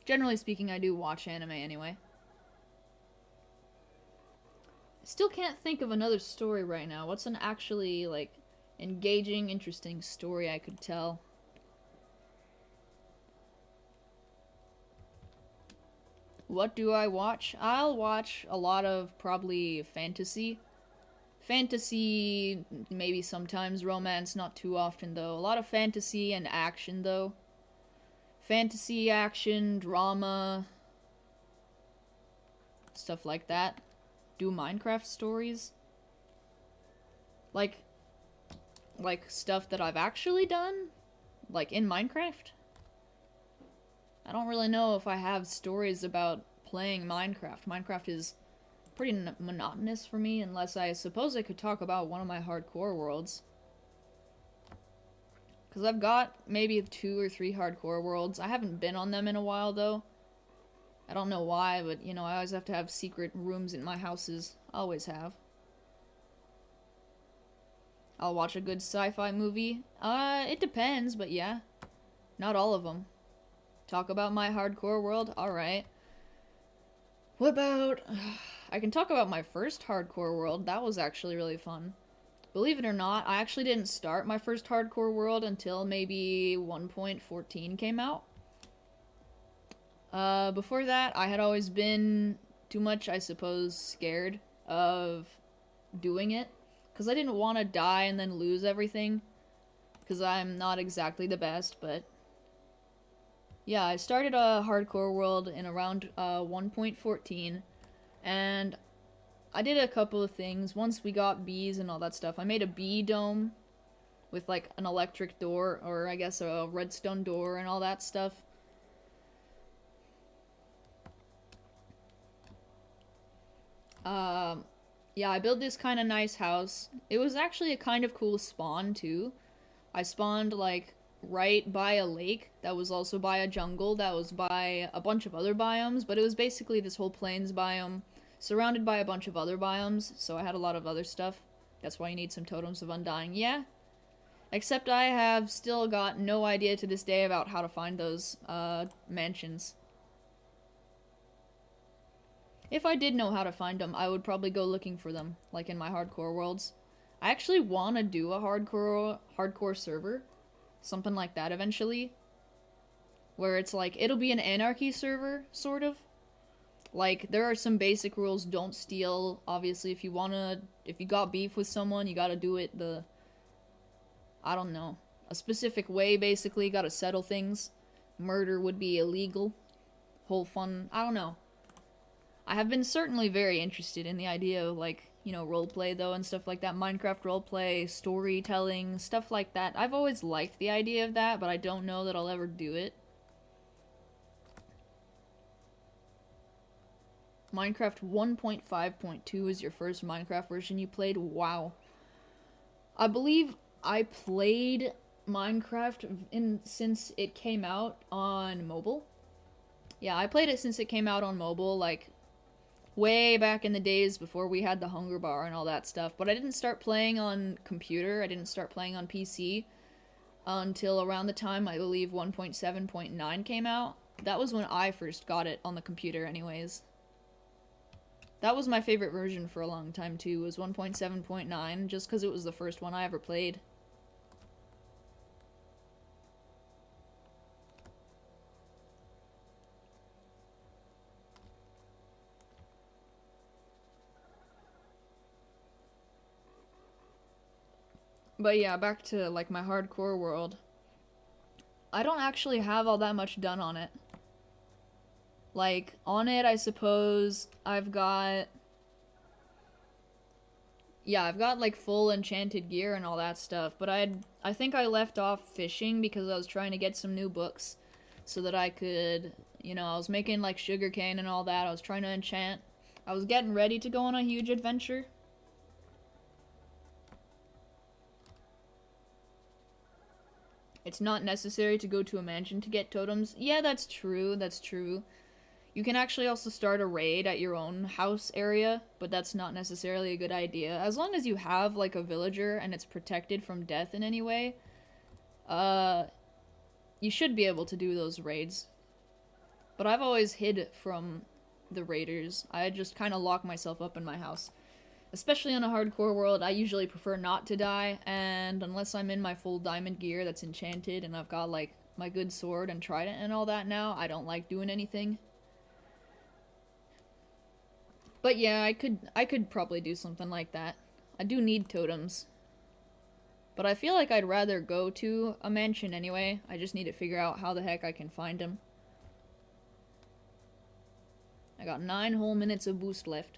Generally speaking, I do watch anime anyway. Still can't think of another story right now. What's an actually, like, engaging, interesting story I could tell? What do I watch? I'll watch a lot of probably fantasy. Fantasy, maybe sometimes romance, not too often though. A lot of fantasy and action though. Fantasy, action, drama, stuff like that. Do Minecraft stories. Like stuff that I've actually done? Like in Minecraft? I don't really know if I have stories about playing Minecraft. Minecraft is pretty monotonous for me, unless I suppose I could talk about one of my hardcore worlds. Because I've got maybe 2 or 3 hardcore worlds. I haven't been on them in a while, though. I don't know why, but, you know, I always have to have secret rooms in my houses. Always have. I'll watch a good sci-fi movie. It depends, but yeah. Not all of them. Talk about my hardcore world? Alright. What about... I can talk about my first hardcore world. That was actually really fun. Believe it or not, I actually didn't start my first hardcore world until maybe 1.14 came out. Before that, I had always been too much, I suppose, scared of doing it. Because I didn't want to die and then lose everything. Because I'm not exactly the best, but... yeah, I started a hardcore world in around 1.14. And I did a couple of things. Once we got bees and all that stuff, I made a bee dome with like an electric door, or I guess a redstone door and all that stuff. Yeah, I built this kind of nice house. It was actually a kind of cool spawn too. I spawned like right by a lake that was also by a jungle that was by a bunch of other biomes, but it was basically this whole plains biome surrounded by a bunch of other biomes, so I had a lot of other stuff. That's why you need some totems of undying. Yeah. Except I have still got no idea to this day about how to find those mansions. If I did know how to find them, I would probably go looking for them, like in my hardcore worlds. I actually want to do a hardcore server, something like that eventually, where it's like, it'll be an anarchy server, sort of. Like, there are some basic rules. Don't steal, obviously. If you got beef with someone, you gotta do it I don't know, a specific way, basically. Gotta settle things. Murder would be illegal. Whole fun, I don't know. I have been certainly very interested in the idea of, like, you know, roleplay though and stuff like that. Minecraft roleplay, storytelling, stuff like that. I've always liked the idea of that, but I don't know that I'll ever do it. Minecraft 1.5.2 is your first Minecraft version you played? Wow. I believe I played Minecraft since it came out on mobile. Yeah, I played it since it came out on mobile, like, way back in the days before we had the hunger bar and all that stuff. But I didn't start playing on computer, I didn't start playing on PC until around the time, I believe, 1.7.9 came out. That was when I first got it on the computer anyways. That was my favorite version for a long time too, was 1.7.9, just because it was the first one I ever played. But yeah, back to like my hardcore world. I don't actually have all that much done on it. Like, on it, I suppose I've got... Yeah, I've got like full enchanted gear and all that stuff, but I think I left off fishing because I was trying to get some new books so that I could, you know, I was making like sugarcane and all that. I was trying to enchant. I was getting ready to go on a huge adventure. It's not necessary to go to a mansion to get totems. Yeah, that's true, that's true. You can actually also start a raid at your own house area, but that's not necessarily a good idea. As long as you have, like, a villager and it's protected from death in any way, you should be able to do those raids. But I've always hid from the raiders. I just kind of lock myself up in my house. Especially on a hardcore world, I usually prefer not to die, and unless I'm in my full diamond gear that's enchanted and I've got, like, my good sword and trident and all that now, I don't like doing anything. But yeah, I could probably do something like that. I do need totems. But I feel like I'd rather go to a mansion anyway. I just need to figure out how the heck I can find them. I got 9 whole minutes of boost left.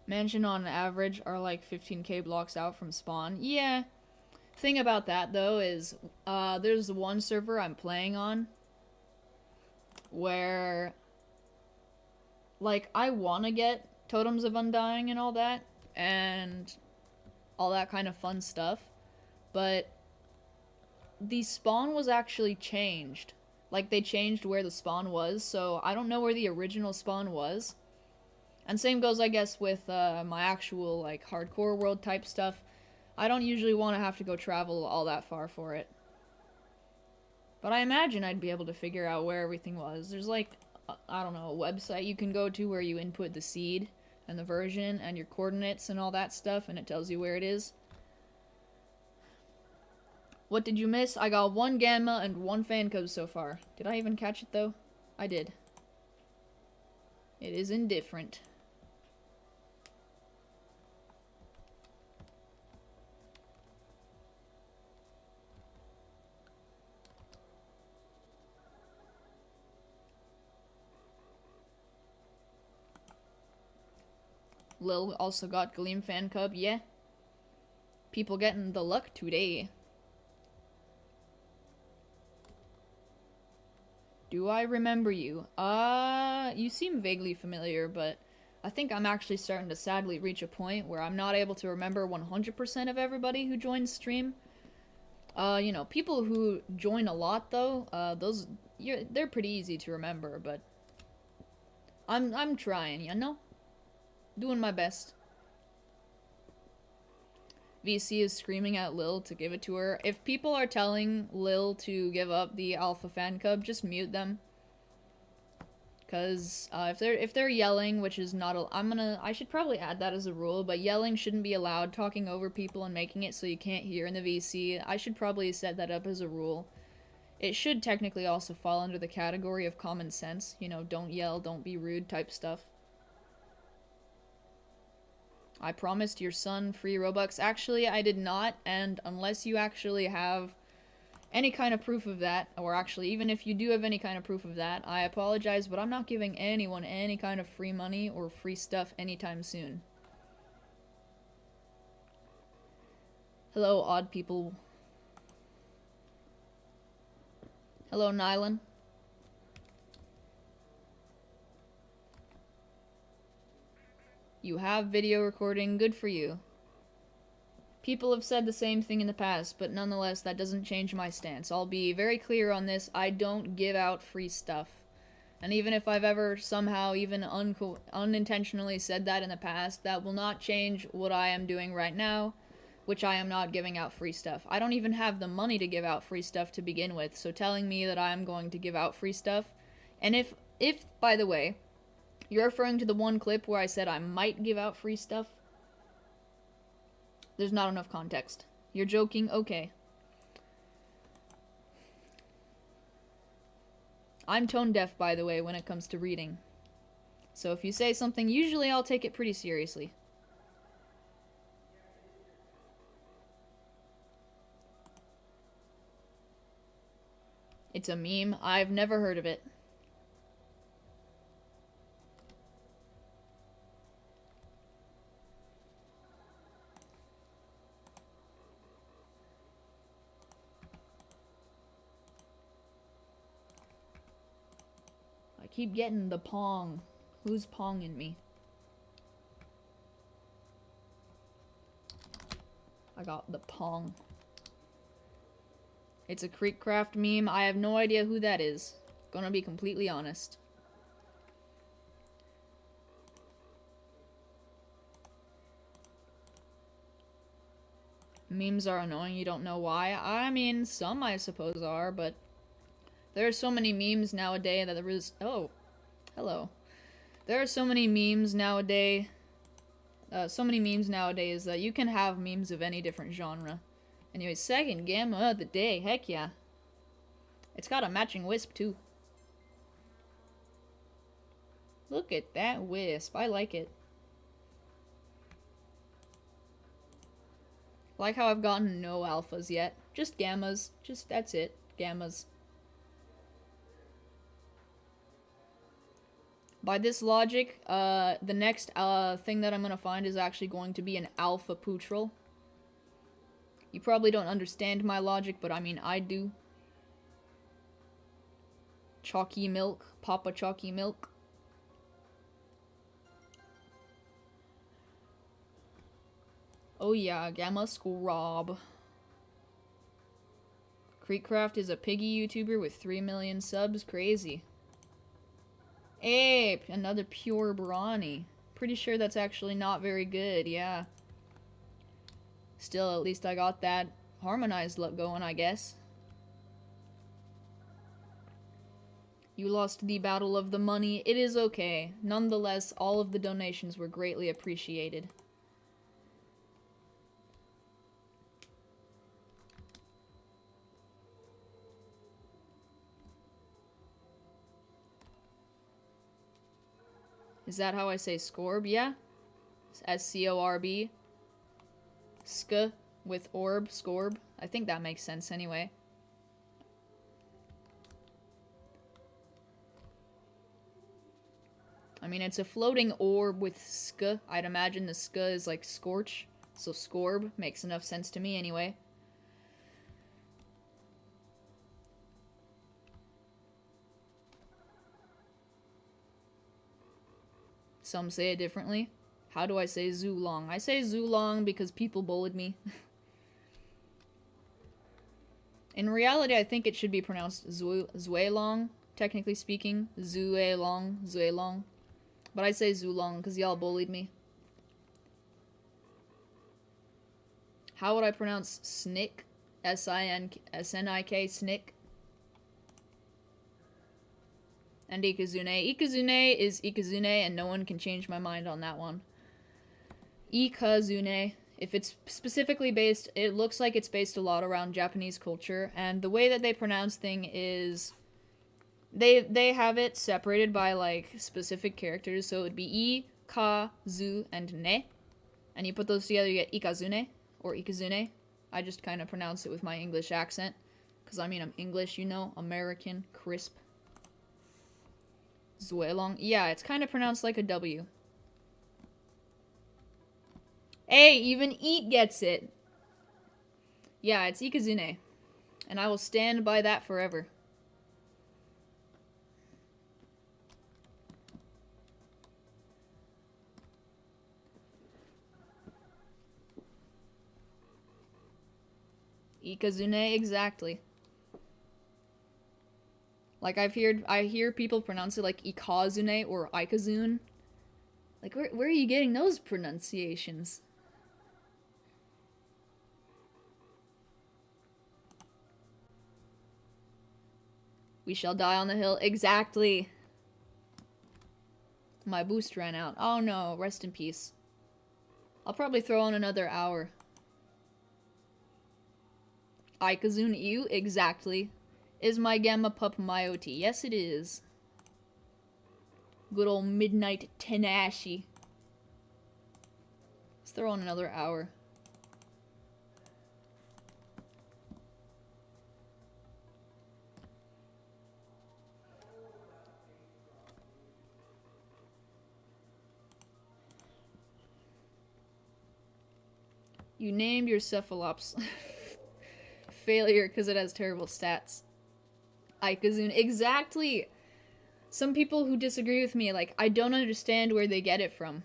Mansion on average are like 15k blocks out from spawn. Yeah. Thing about that though is there's one server I'm playing on where like I want to get totems of undying and all that kind of fun stuff, but the spawn was actually changed. Like they changed where the spawn was, so I don't know where the original spawn was. And same goes, I guess, with my actual, like, hardcore world type stuff. I don't usually want to have to go travel all that far for it. But I imagine I'd be able to figure out where everything was. There's, like, I don't know, a website you can go to where you input the seed and the version and your coordinates and all that stuff, and it tells you where it is. What did you miss? I got 1 gamma and 1 fan cub so far. Did I even catch it, though? I did. It is indifferent. Lil also got Gleam Fan Cub, yeah. People getting the luck today. Do I remember you? You seem vaguely familiar, but I think I'm actually starting to sadly reach a point where I'm not able to remember 100% of everybody who joins stream. You know, people who join a lot, though, they're pretty easy to remember, but I'm trying, you know? Doing my best. VC is screaming at Lil to give it to her. If people are telling Lil to give up the alpha fan cub, just mute them. Cause if they're yelling, which is not I should probably add that as a rule, but yelling shouldn't be allowed. Talking over people and making it so you can't hear in the VC, I should probably set that up as a rule. It should technically also fall under the category of common sense. You know, don't yell, don't be rude type stuff. I promised your son free Robux. Actually, I did not, and unless you actually have any kind of proof of that, or actually, even if you do have any kind of proof of that, I apologize, but I'm not giving anyone any kind of free money or free stuff anytime soon. Hello, odd people. Hello, Nylan. You have video recording, good for you. People have said the same thing in the past, but nonetheless, that doesn't change my stance. I'll be very clear on this, I don't give out free stuff. And even if I've ever somehow even unintentionally said that in the past, that will not change what I am doing right now, which I am not giving out free stuff. I don't even have the money to give out free stuff to begin with, so telling me that I'm going to give out free stuff, and if by the way, you're referring to the one clip where I said I might give out free stuff, there's not enough context. You're joking? Okay. I'm tone deaf, by the way, when it comes to reading. So if you say something, usually I'll take it pretty seriously. It's a meme. I've never heard of it. I keep getting the pong. Who's ponging me? I got the pong. It's a Creekcraft meme. I have no idea who that is. Gonna be completely honest. Memes are annoying, you don't know why. I mean, some I suppose are, but there are so many memes nowadays that there is... Oh, hello. There are so many memes nowadays... that you can have memes of any different genre. Anyway, second gamma of the day. Heck yeah. It's got a matching wisp, too. Look at that wisp. I like it. Like how I've gotten no alphas yet. Just gammas. Just, that's it. Gammas. By this logic, the next thing that I'm gonna find is actually going to be an alpha Pootrel. You probably don't understand my logic, but I mean, I do. Chalky milk. Papa Chalky milk. Oh yeah, Gamma Scrub. Creekcraft is a piggy YouTuber with 3 million subs. Crazy. Hey, another pure brawny. Pretty sure that's actually not very good, yeah. Still, at least I got that harmonized look going, I guess. You lost the battle of the money. It is okay. Nonetheless, all of the donations were greatly appreciated. Is that how I say Scorb? Yeah. S-C-O-R-B. Sk with orb, Scorb. I think that makes sense anyway. I mean, it's a floating orb with sk. I'd imagine the sk is like scorch. So Scorb makes enough sense to me anyway. Some say it differently. How do I say Zulong? I say Zulong because people bullied me. In reality, I think it should be pronounced Zuelong, technically speaking. Zuelong. But I say Zulong because y'all bullied me. How would I pronounce Snick? S-I-N-S-N-I-K, Snick. And Ikazune. Ikazune is Ikazune, and no one can change my mind on that one. Ikazune. If it's specifically based, it looks like it's based a lot around Japanese culture, and the way that they pronounce thing is they have it separated by like specific characters, so it would be I, Ka, Zu, and Ne. And you put those together, you get Ikazune or Ikazune. I just kind of pronounce it with my English accent, because I mean I'm English, you know, American, crisp. Zuelong. Yeah, it's kind of pronounced like a W. Hey, even Eat gets it. Yeah, it's Ikazune. And I will stand by that forever. Ikazune, exactly. Like I hear people pronounce it like Ikazune or Ikazune. Like where are you getting those pronunciations? We shall die on the hill. Exactly. My boost ran out. Oh no, rest in peace. I'll probably throw on another hour. Ikazune Iu, exactly. Is my Gamma Pup Myoti? Yes, it is. Good old MidnightTenshi. Let's throw on another hour. You named your Cephalops failure because it has terrible stats. Ikazune, exactly! Some people who disagree with me, like, I don't understand where they get it from.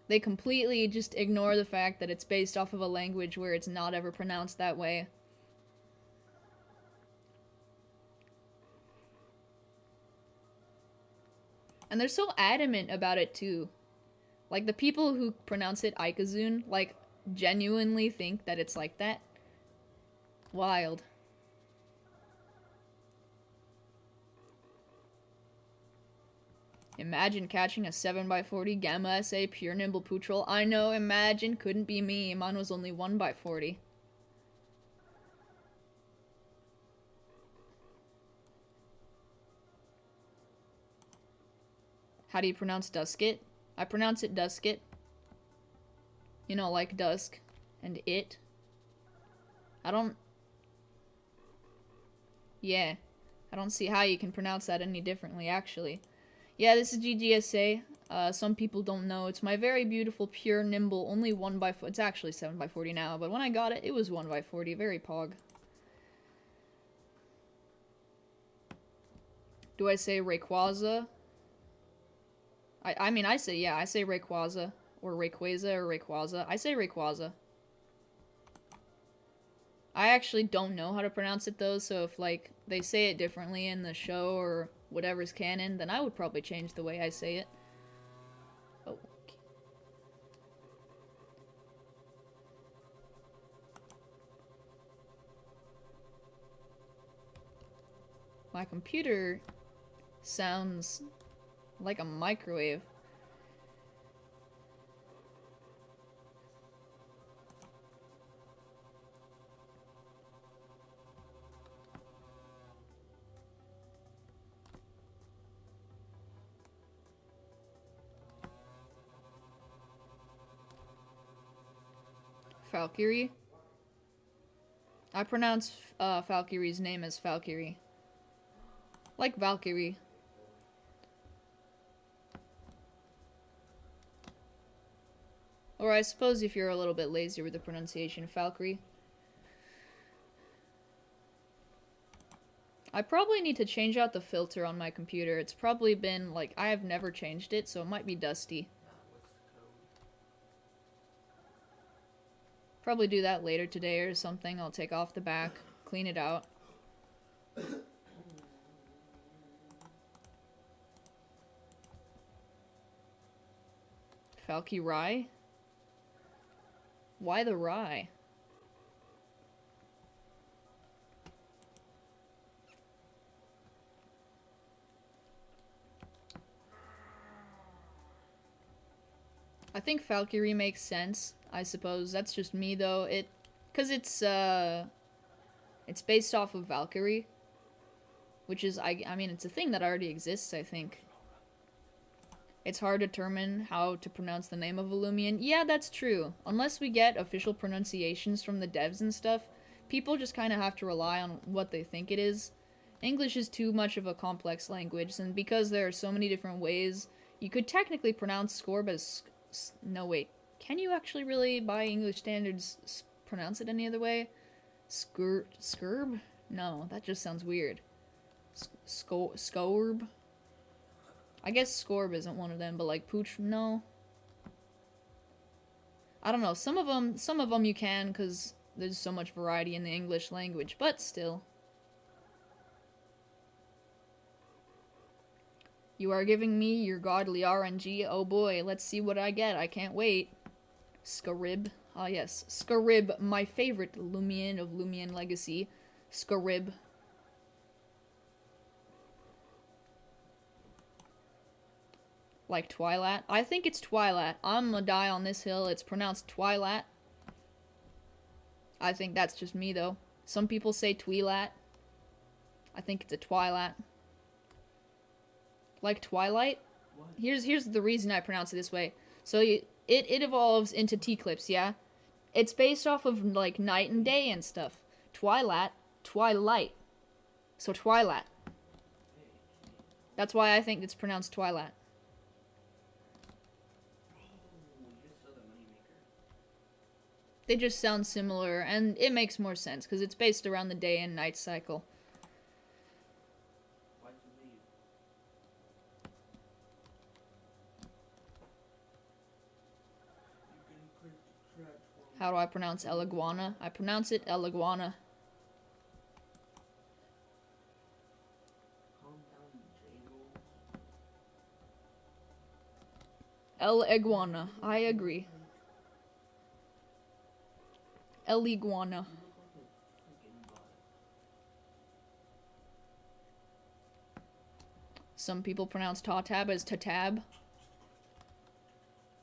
They completely just ignore the fact that it's based off of a language where it's not ever pronounced that way. And they're so adamant about it, too. Like, the people who pronounce it Ikazune, like, genuinely think that it's like that. Wild. Imagine catching a 7x40 Gamma SA pure nimble Pootrol. I know, imagine, couldn't be me. Mine was only 1x40. How do you pronounce Dusket? I pronounce it Dusket. You know, like dusk and it. I don't... Yeah. I don't see how you can pronounce that any differently, actually. Yeah, this is GGSA. Some people don't know. It's my very beautiful, pure, nimble, only 1x40. It's actually 7x40 now, but when I got it, it was 1x40. Very pog. Do I say Rayquaza? I mean, I say Rayquaza. Or Rayquaza or Rayquaza. I say Rayquaza. I actually don't know how to pronounce it, though, so if, like, they say it differently in the show or whatever's canon, then I would probably change the way I say it. Oh. Okay. My computer sounds like a microwave. Valkyrie? I pronounce Valkyrie's name as Valkyrie. Like Valkyrie. Or I suppose if you're a little bit lazier with the pronunciation, Valkyrie. I probably need to change out the filter on my computer. It's probably been, like, I have never changed it, so it might be dusty. Probably do that later today or something. I'll take off the back, clean it out. Falky Rye? Why the rye? I think Valkyrie makes sense, I suppose. That's just me, though. Because it's based off of Valkyrie. Which is, I mean, it's a thing that already exists, I think. It's hard to determine how to pronounce the name of a Loomian. Yeah, that's true. Unless we get official pronunciations from the devs and stuff, people just kind of have to rely on what they think it is. English is too much of a complex language, and because there are so many different ways, you could technically pronounce Scorb as... No, wait. Can you actually really, by English standards, pronounce it any other way? Skurb? No, that just sounds weird. Scorb? I guess Scorb isn't one of them, but like Pooch, no. I don't know, some of them you can, because there's so much variety in the English language, but still. You are giving me your godly RNG. Oh boy, let's see what I get. I can't wait. Scarib. Ah yes, Scarib, my favorite Loomian of Loomian Legacy. Scarib. Like Twilight. I think it's Twilight. I'm gonna die on this hill. It's pronounced Twilight. I think that's just me though. Some people say Twilight. I think it's a Twilight. Like Twilight? What? Here's the reason I pronounce it this way. So it evolves into T-Clips, yeah? It's based off of like night and day and stuff. Twilight. So Twilight. That's why I think it's pronounced Twilight. They just sound similar, and it makes more sense, because it's based around the day and night cycle. How do I pronounce Eliguana? I pronounce it Eliguana. Eliguana. I agree. Eliguana. Some people pronounce Tatab as Tatab.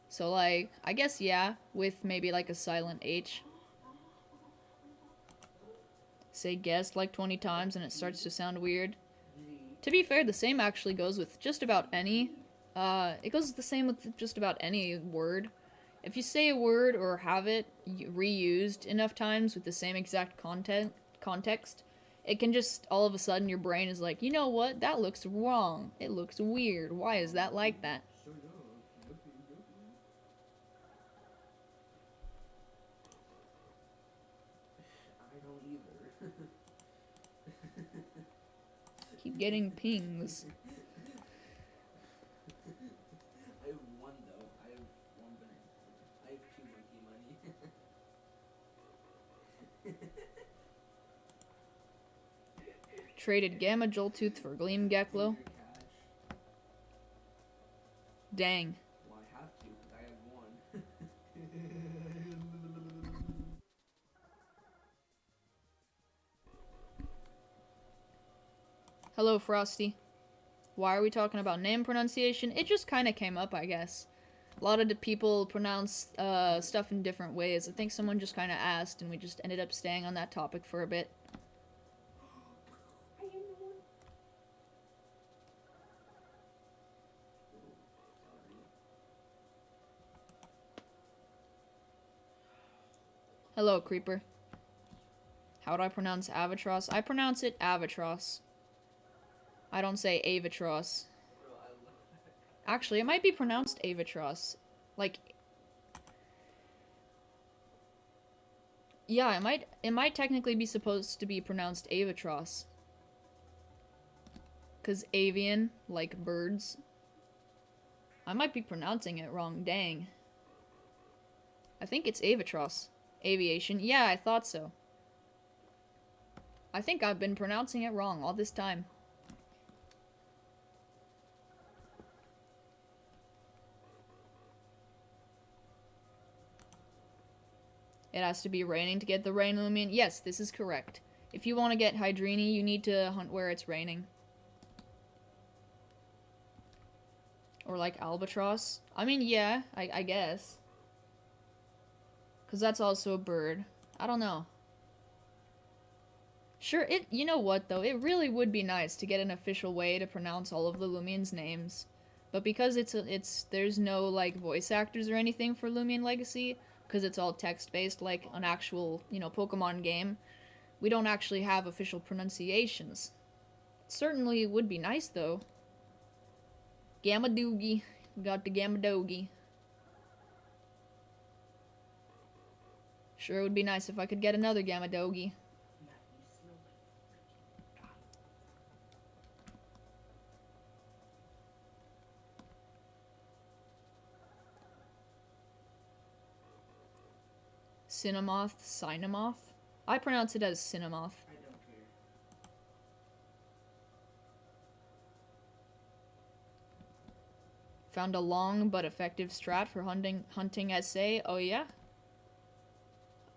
So, like, I guess, yeah, with maybe, like, a silent H. Say guest, like, 20 times and it starts to sound weird. To be fair, the same actually goes with just about any. It goes the same with just about any word. If you say a word or have it reused enough times with the same exact context, it can just, all of a sudden, your brain is like, you know what, that looks wrong. It looks weird. Why is that like that? Keep getting pings. I have one though. I have one banana. I have 2 monkey money. Traded Gamma Joltooth for Gleam Geklo. Dang. Well, I have to because I have 1. Hello, Frosty. Why are we talking about name pronunciation? It just kind of came up, I guess. A lot of the people pronounce stuff in different ways. I think someone just kind of asked, and we just ended up staying on that topic for a bit. Hello, Creeper. How do I pronounce Avatros? I pronounce it Avatros. I don't say Avatros. Actually, it might be pronounced Avatros. Like, yeah, it might technically be supposed to be pronounced Avatros. 'Cause avian, like birds. I might be pronouncing it wrong, dang. I think it's Avatros. Aviation. Yeah, I thought so. I think I've been pronouncing it wrong all this time. It has to be raining to get the rain Loomian. Yes, this is correct. If you want to get Hydrini, you need to hunt where it's raining. Or like albatross. I mean, yeah, I guess. Because that's also a bird. I don't know. Sure, you know what though, it really would be nice to get an official way to pronounce all of the Loomians' names. But because there's no like voice actors or anything for Loomian Legacy, because it's all text-based like an actual, Pokemon game, we don't actually have official pronunciations. It certainly would be nice though. Gamadoogie. Got the Gamadoogie. Sure, it would be nice if I could get another Gamadoogie. Cinemoth, Cynemoth? I pronounce it as Cinemoth. I don't care. Found a long but effective strat for hunting SA. Oh yeah?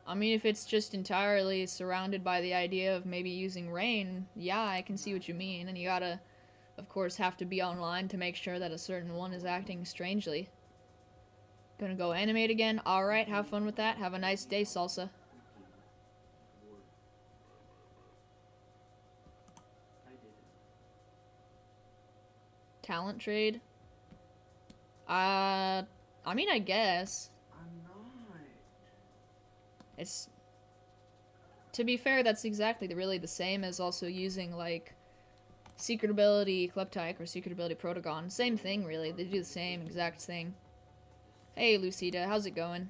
I mean, if it's just entirely surrounded by the idea of maybe using rain, yeah, I can see what you mean. And you gotta, of course, have to be online to make sure that a certain one is acting strangely. Gonna go animate again. Alright, have fun with that. Have a nice day, Salsa. Talent trade? I mean, I guess. I'm not. It's... To be fair, that's exactly really the same as also using, like, Secret Ability Kleptyke or Secret Ability Protagon. Same thing, really. They do the same exact thing. Hey, Lucida, how's it going?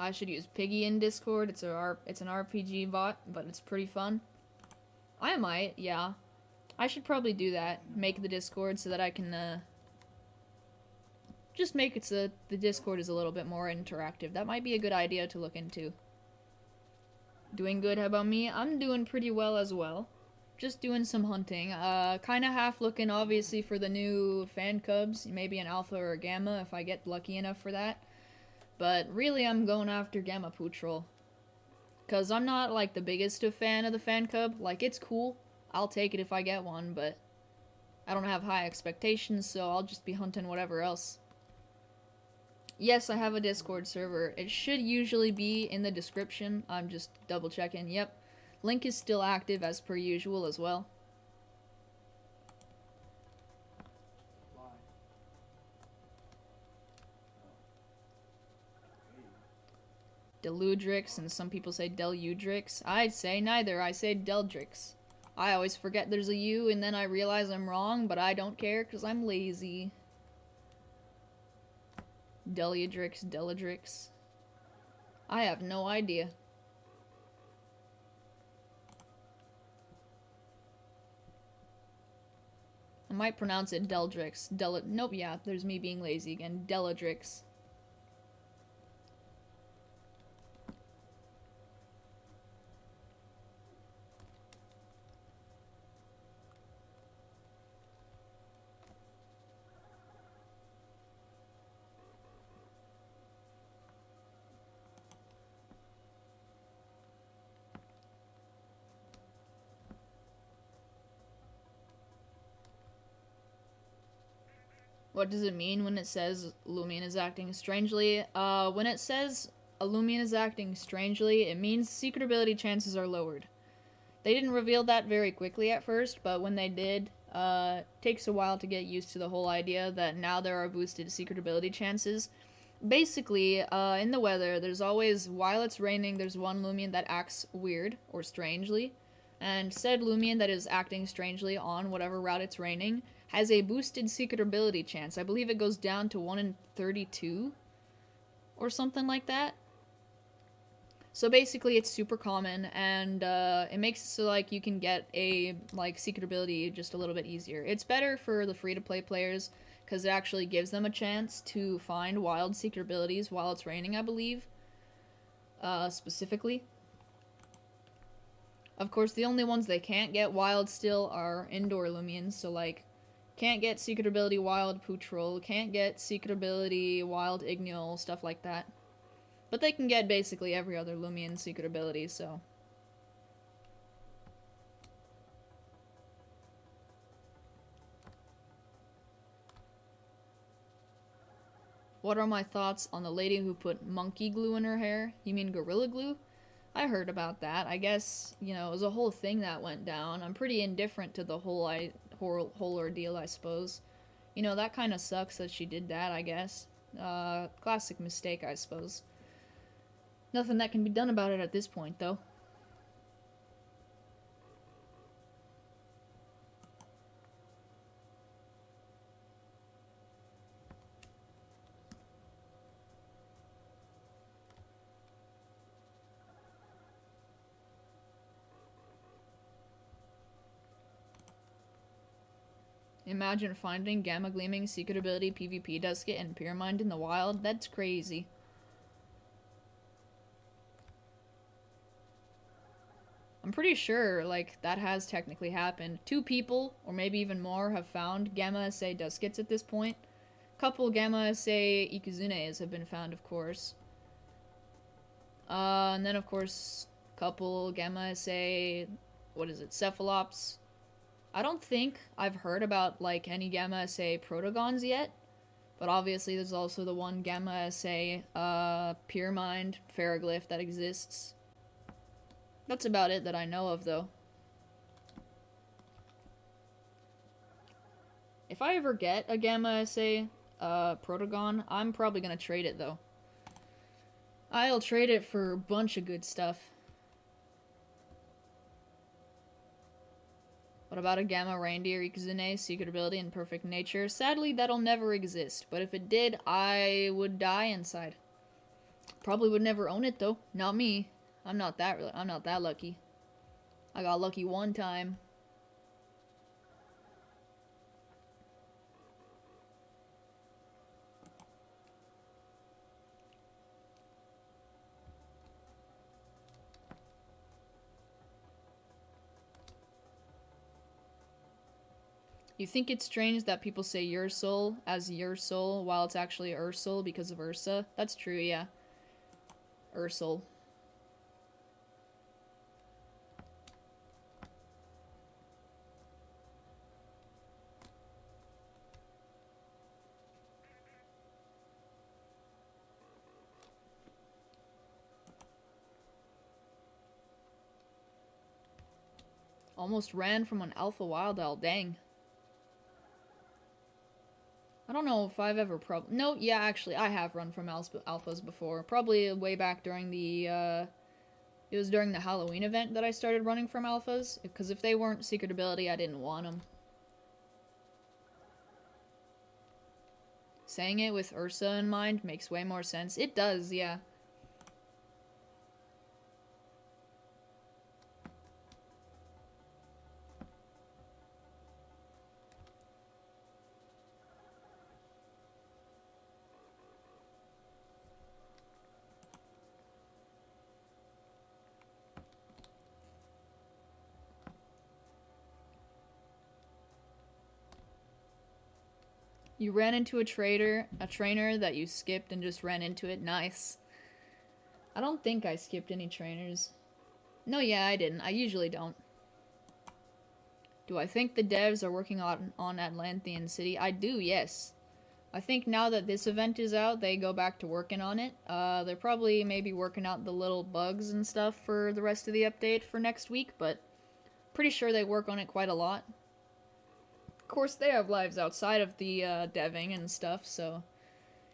I should use Piggy in Discord. It's an RPG bot, but it's pretty fun. I might, yeah. I should probably do that. Make the Discord so that I can, just make it so the Discord is a little bit more interactive. That might be a good idea to look into. Doing good, how about me? I'm doing pretty well as well. Just doing some hunting. Kinda half looking, obviously, for the new fan cubs. Maybe an alpha or a gamma if I get lucky enough for that. But really, I'm going after Gamma Pootrol. Because I'm not, like, the biggest of fan of the fan cub. Like, it's cool. I'll take it if I get one, but I don't have high expectations, so I'll just be hunting whatever else. Yes, I have a Discord server. It should usually be in the description. I'm just double checking. Yep. Link is still active as per usual as well. Why? Deludrix, and some people say Deludrix. I say neither. I say Deldrix. I always forget there's a U, and then I realize I'm wrong, but I don't care because I'm lazy. Deladrix. I have no idea. I might pronounce it Deldrix. Nope, yeah, there's me being lazy again. Deladrix. What does it mean when it says Loomian is acting strangely? When it says a Loomian is acting strangely, it means secret ability chances are lowered. They didn't reveal that very quickly at first, but when they did, takes a while to get used to the whole idea that now there are boosted secret ability chances. Basically, in the weather, there's always, while it's raining, there's one Loomian that acts weird or strangely, and said Loomian that is acting strangely on whatever route it's raining has a boosted secret ability chance. I believe it goes down to 1 in 32 or something like that. So basically it's super common, and it makes it so like you can get a like secret ability just a little bit easier. It's better for the free-to-play players because it actually gives them a chance to find wild secret abilities while it's raining, I believe. Specifically. Of course, the only ones they can't get wild still are indoor Loomians, so like can't get secret ability wild Pootrol, can't get secret ability wild Ignol, stuff like that. But they can get basically every other Loomian secret ability, so... What are my thoughts on the lady who put monkey glue in her hair? You mean gorilla glue? I heard about that. I guess, you know, it was a whole thing that went down. I'm pretty indifferent to the whole ordeal, I suppose. You know, that kind of sucks that she did that, I guess. Classic mistake, I suppose. Nothing that can be done about it at this point, though. Imagine finding Gamma Gleaming secret ability PvP Dusket and Pyramind in the wild. That's crazy. I'm pretty sure, like, that has technically happened. 2 people, or maybe even more, have found Gamma SA Duskets at this point. A couple Gamma SA Ikuzunes have been found, of course. And then, of course, a couple Gamma SA... what is it? Cephalops. I don't think I've heard about, like, any Gamma SA Protagons yet. But obviously there's also the one Gamma SA Pyramind Ferroglyph that exists. That's about it that I know of, though. If I ever get a Gamma SA Protagon, I'm probably gonna trade it, though. I'll trade it for a bunch of good stuff. What about a Gamma Reindeer Ikuzune secret ability in perfect nature? Sadly, that'll never exist, but if it did, I would die inside. Probably would never own it, though. Not me. I'm not that lucky. I got lucky one time. You think it's strange that people say your soul as your soul while it's actually Ursol because of Ursa? That's true, yeah. Ursol. Almost ran from an alpha wild owl, dang. I don't know if I've ever no, yeah, actually, I have run from alphas before. Probably way back during the, it was during the Halloween event that I started running from alphas. Because if they weren't secret ability, I didn't want them. Saying it with Ursa in mind makes way more sense. It does, yeah. You ran into a trainer that you skipped and just ran into it. Nice. I don't think I skipped any trainers. No, yeah, I didn't. I usually don't. Do I think the devs are working on Atlantean City? I do, yes. I think now that this event is out, they go back to working on it. They're probably maybe working out the little bugs and stuff for the rest of the update for next week, but pretty sure they work on it quite a lot. Of course, they have lives outside of the deving and stuff, so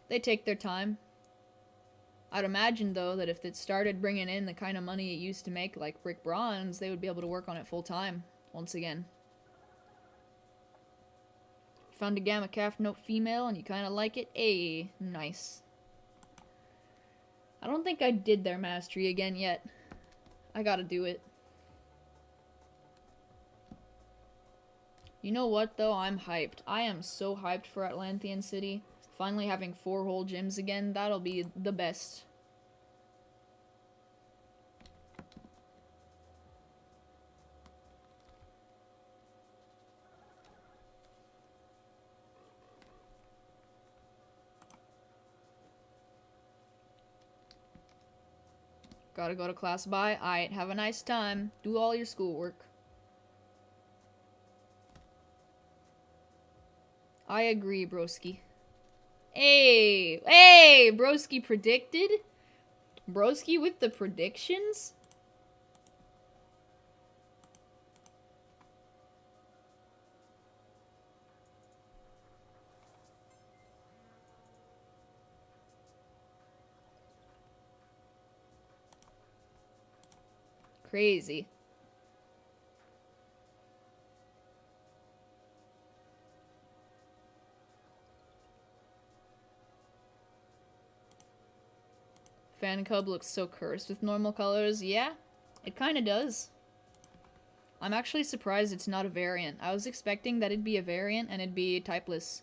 they take their time. I'd imagine, though, that if it started bringing in the kind of money it used to make, like Brick Bronze, they would be able to work on it full time, once again. Found a Gamma Calf Note female and you kind of like it? Ayy, nice. I don't think I did their mastery again yet. I gotta do it. You know what, though? I'm hyped. I am so hyped for Atlantean City. Finally having 4 whole gyms again, that'll be the best. Gotta go to class. Bye. Alright, have a nice time. Do all your schoolwork. I agree, broski. Hey! Hey! Broski predicted? Broski with the predictions? Crazy. Fan Cub looks so cursed with normal colors. Yeah, it kinda does. I'm actually surprised it's not a variant. I was expecting that it'd be a variant and it'd be typeless.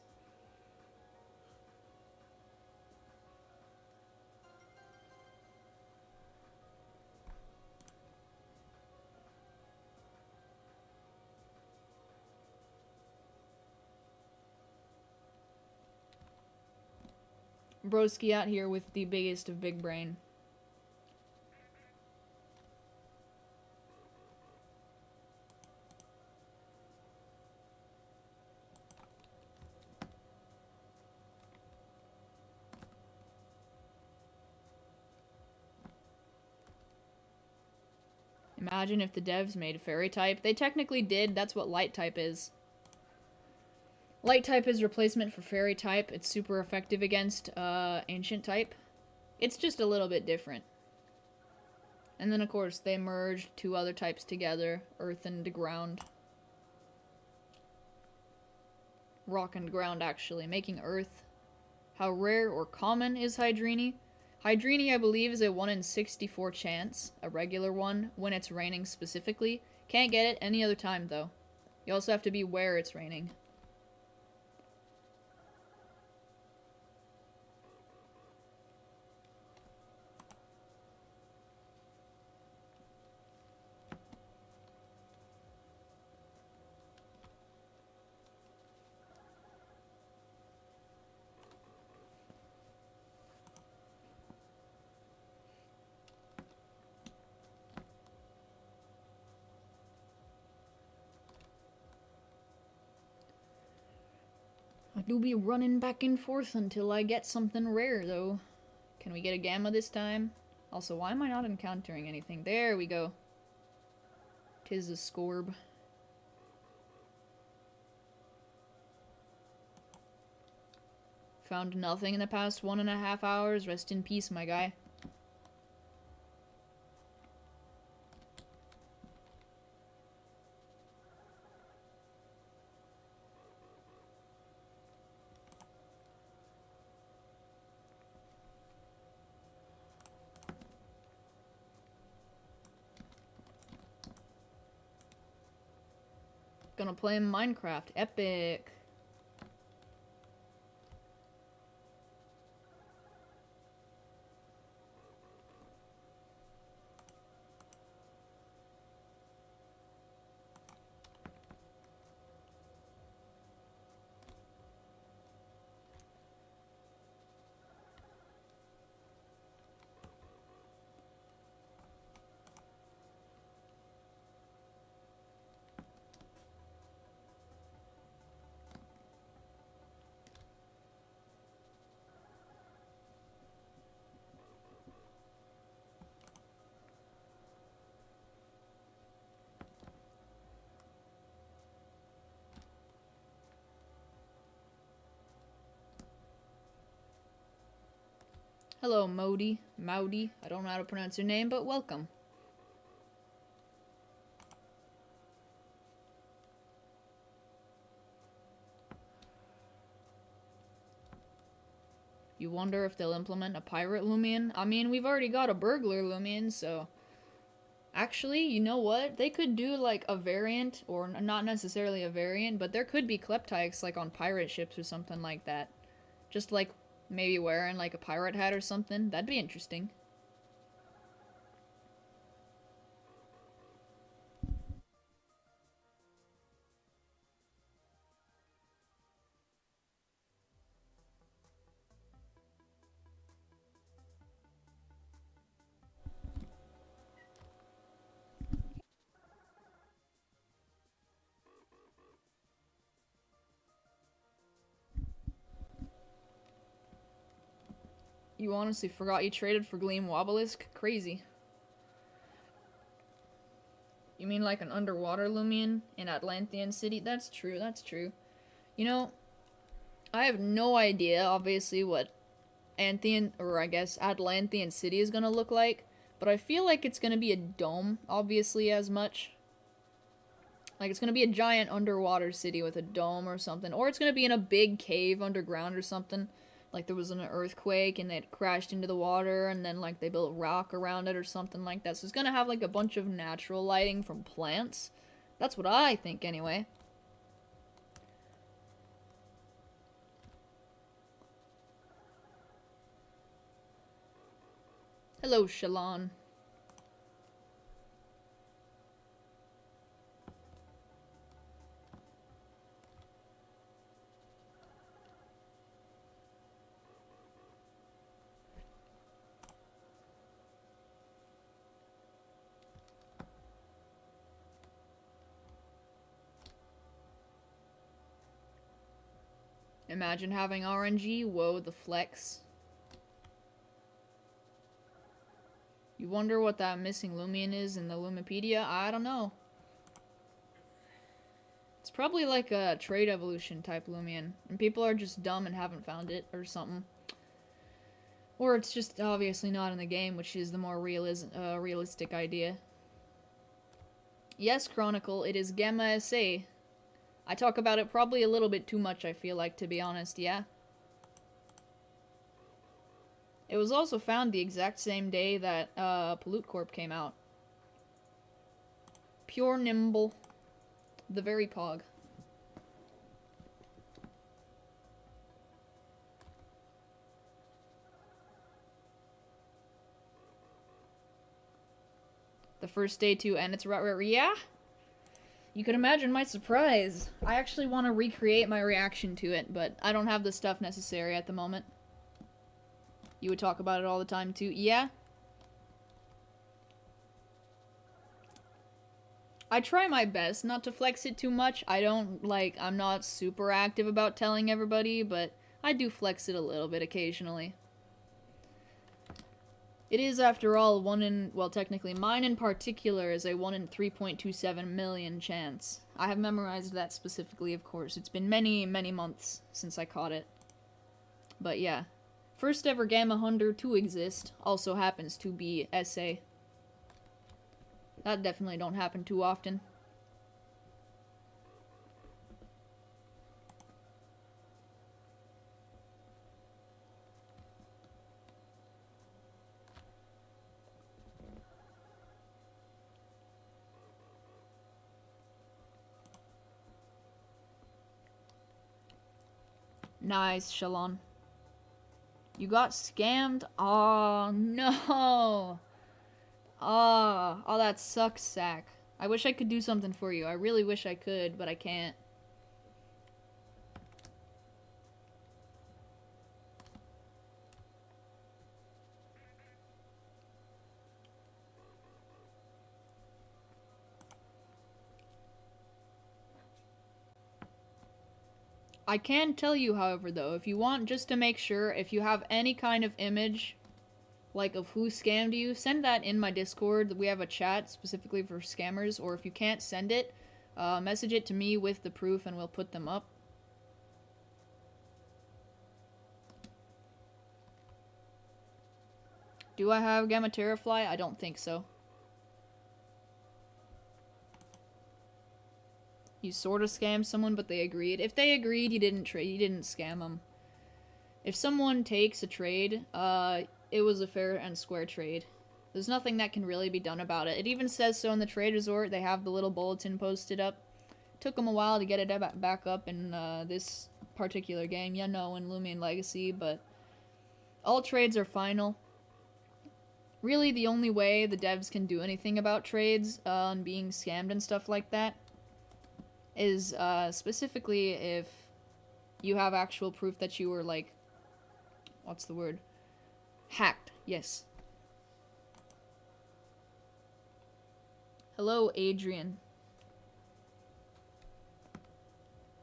Broski out here with the biggest of big brain. Imagine if the devs made fairy type. They technically did. That's what light type is. Light type is replacement for fairy type. It's super effective against ancient type. It's just a little bit different. And then, of course, they merged two other types together. Earth and ground. Rock and ground, actually. Making earth. How rare or common is Hydrini? Hydrini, I believe, is a 1 in 64 chance. A regular one, when it's raining specifically. Can't get it any other time, though. You also have to be where it's raining. I do be running back and forth until I get something rare, though. Can we get a gamma this time? Also, why am I not encountering anything? There we go. 'Tis a scorb. Found nothing in the past 1.5 hours. Rest in peace, my guy. Gonna play Minecraft. Epic. Hello, Modi. Maudi. I don't know how to pronounce your name, but welcome. You wonder if they'll implement a pirate Loomian? I mean, we've already got a burglar Loomian, so... Actually, you know what? They could do, like, a variant, or not necessarily a variant, but there could be kleptykes, like, on pirate ships or something like that. Just, like, maybe wearing, like, a pirate hat or something. That'd be interesting. You honestly forgot you traded for Gleam Wobelisk? Crazy. You mean like an underwater Loomian in Atlantean City? That's true, that's true. You know, I have no idea, obviously, what Atlantean City is gonna look like, but I feel like it's gonna be a dome, obviously, as much. Like, it's gonna be a giant underwater city with a dome or something, or it's gonna be in a big cave underground or something. Like, there was an earthquake and it crashed into the water, and then, like, they built rock around it or something like that. So it's gonna have, like, a bunch of natural lighting from plants. That's what I think, anyway. Hello, Shalon. Imagine having RNG. Whoa, the flex. You wonder what that missing Loomian is in the Lumipedia? I don't know. It's probably like a trade evolution type Loomian, and people are just dumb and haven't found it or something. Or it's just obviously not in the game, which is the more realistic idea. Yes, Chronicle, it is Gamma SA. I talk about it probably a little bit too much, I feel like, to be honest, yeah? It was also found the exact same day that Pollute Corp came out. Pure Nimble. The very pog. The first day too, and it's yeah? You can imagine my surprise. I actually want to recreate my reaction to it, but I don't have the stuff necessary at the moment. You would talk about it all the time too. Yeah? I try my best not to flex it too much. I'm not super active about telling everybody, but I do flex it a little bit occasionally. It is, after all, technically mine in particular is a 1 in 3.27 million chance. I have memorized that specifically, of course. It's been many, many months since I caught it. But yeah. First ever Gamma Hunter to exist also happens to be SA. That definitely don't happen too often. Nice, Shalon. You got scammed? Oh, no. Oh, that sucks, Sack. I wish I could do something for you. I really wish I could, but I can't. I can tell you, however, though, if you want, just to make sure, if you have any kind of image, like, of who scammed you, send that in my Discord. We have a chat specifically for scammers, or if you can't send it, message it to me with the proof and we'll put them up. Do I have Gamma Terrafly? I don't think so. You sort of scammed someone, but they agreed. If they agreed, you didn't scam them. If someone takes a trade, it was a fair and square trade. There's nothing that can really be done about it. It even says so in the trade resort. They have the little bulletin posted up. Took them a while to get it back up in this particular game. Yeah, no, in Loomian Legacy, but all trades are final. Really, the only way the devs can do anything about trades and being scammed and stuff like that is specifically if you have actual proof that you were, like, what's the word? Hacked, yes. Hello, Adrian.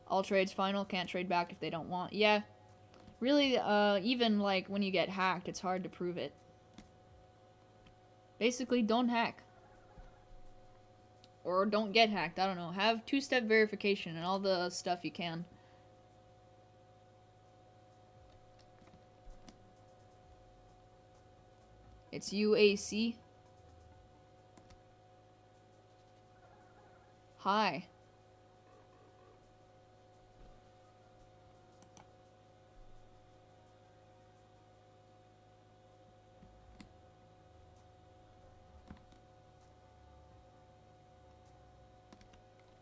All trades final, can't trade back if they don't want. Yeah, Really, even like when you get hacked, it's hard to prove it. Basically, don't hack. Or don't get hacked, I don't know. Have two-step verification and all the stuff you can. It's UAC. Hi.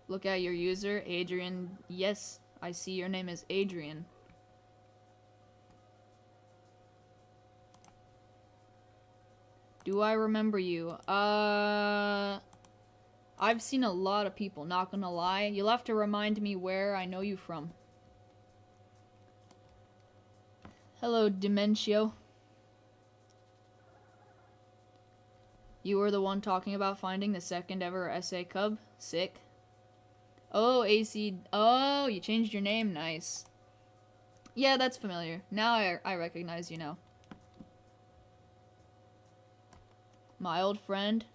Look at your user, Adrian. Yes, I see your name is Adrian. Do I remember you? I've seen a lot of people, not gonna lie. You'll have to remind me where I know you from. Hello, Dementio. You were the one talking about finding the second ever SA Cub? Sick. Oh, AC. Oh, you changed your name. Nice. Yeah, that's familiar. Now I recognize you now. My old friend.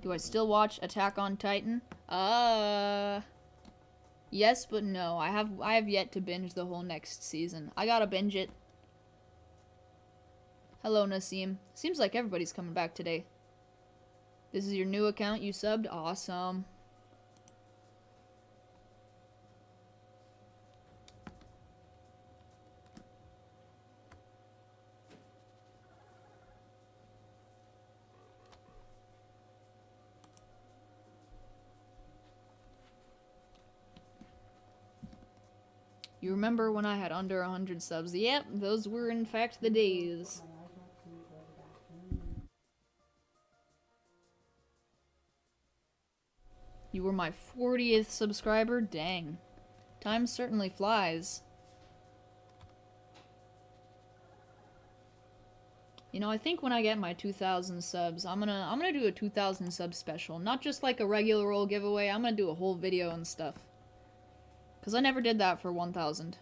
Do I still watch Attack on Titan? Yes, but no. I have yet to binge the whole next season. I gotta binge it. Hello, Nassim. Seems like everybody's coming back today. This is your new account you subbed? Awesome. You remember when I had under 100 subs? Yep, those were in fact the days. You were my 40th subscriber? Dang. Time certainly flies. You know, I think when I get my 2,000 subs, I'm gonna do a 2,000 sub special. Not just like a regular old giveaway, I'm gonna do a whole video and stuff. Because I never did that for 1,000.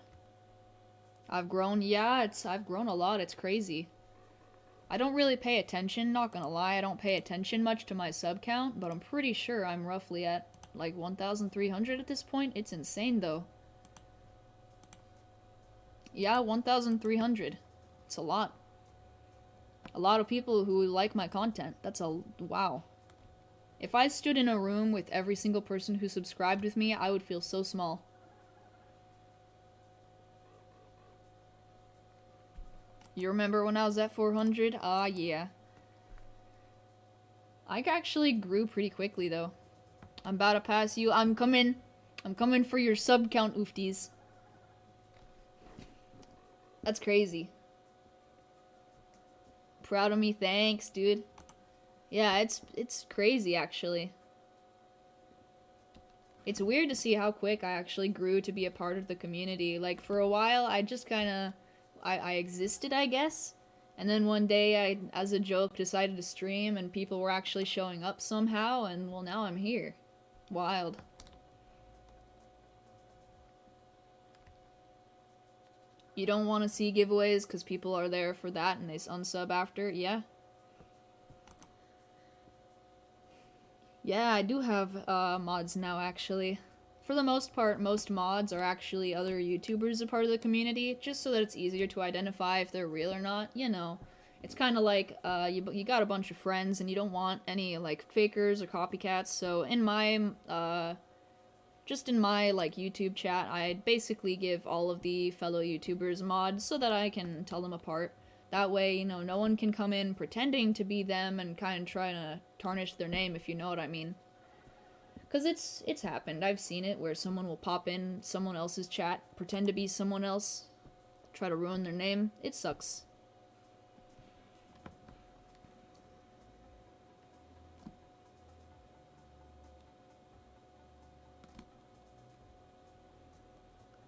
I've grown, yeah, I've grown a lot, it's crazy. I don't really pay attention, not gonna lie, I don't pay attention much to my sub count, but I'm pretty sure I'm roughly at like 1,300 at this point. It's insane though. Yeah, 1,300. It's a lot. A lot of people who like my content. That's a, wow. If I stood in a room with every single person who subscribed with me, I would feel so small. You remember when I was at 400? Ah, yeah. I actually grew pretty quickly, though. I'm about to pass you. I'm coming. I'm coming for your sub count, oofties. That's crazy. Proud of me, thanks, dude. Yeah, it's crazy, actually. It's weird to see how quick I actually grew to be a part of the community. Like, for a while, I just kinda... I existed, I guess. And then one day, I, as a joke, decided to stream, and people were actually showing up somehow, and, well, now I'm here. Wild. You don't want to see giveaways because people are there for that and they unsub after? Yeah. Yeah, I do have mods now, actually. For the most part, most mods are actually other YouTubers a part of the community, just so that it's easier to identify if they're real or not, you know. It's kind of like, you got a bunch of friends and you don't want any, like, fakers or copycats, so in my, just in my, like, YouTube chat, I basically give all of the fellow YouTubers mods so that I can tell them apart. That way, you know, no one can come in pretending to be them and kind of try to tarnish their name, if you know what I mean. Because it's happened. I've seen it where someone will pop in someone else's chat, pretend to be someone else, try to ruin their name. It sucks.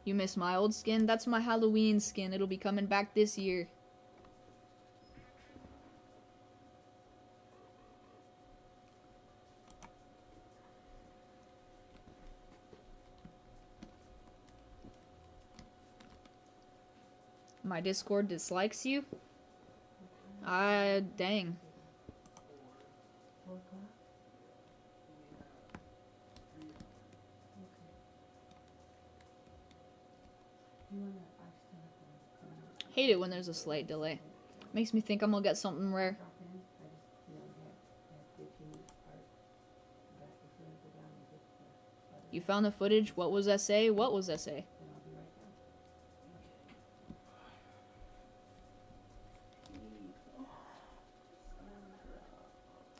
You miss my old skin? That's my Halloween skin. It'll be coming back this year. My Discord dislikes you? Dang. Hate it when there's a slight delay. Makes me think I'm gonna get something rare. You found the footage? What was SA? What was SA?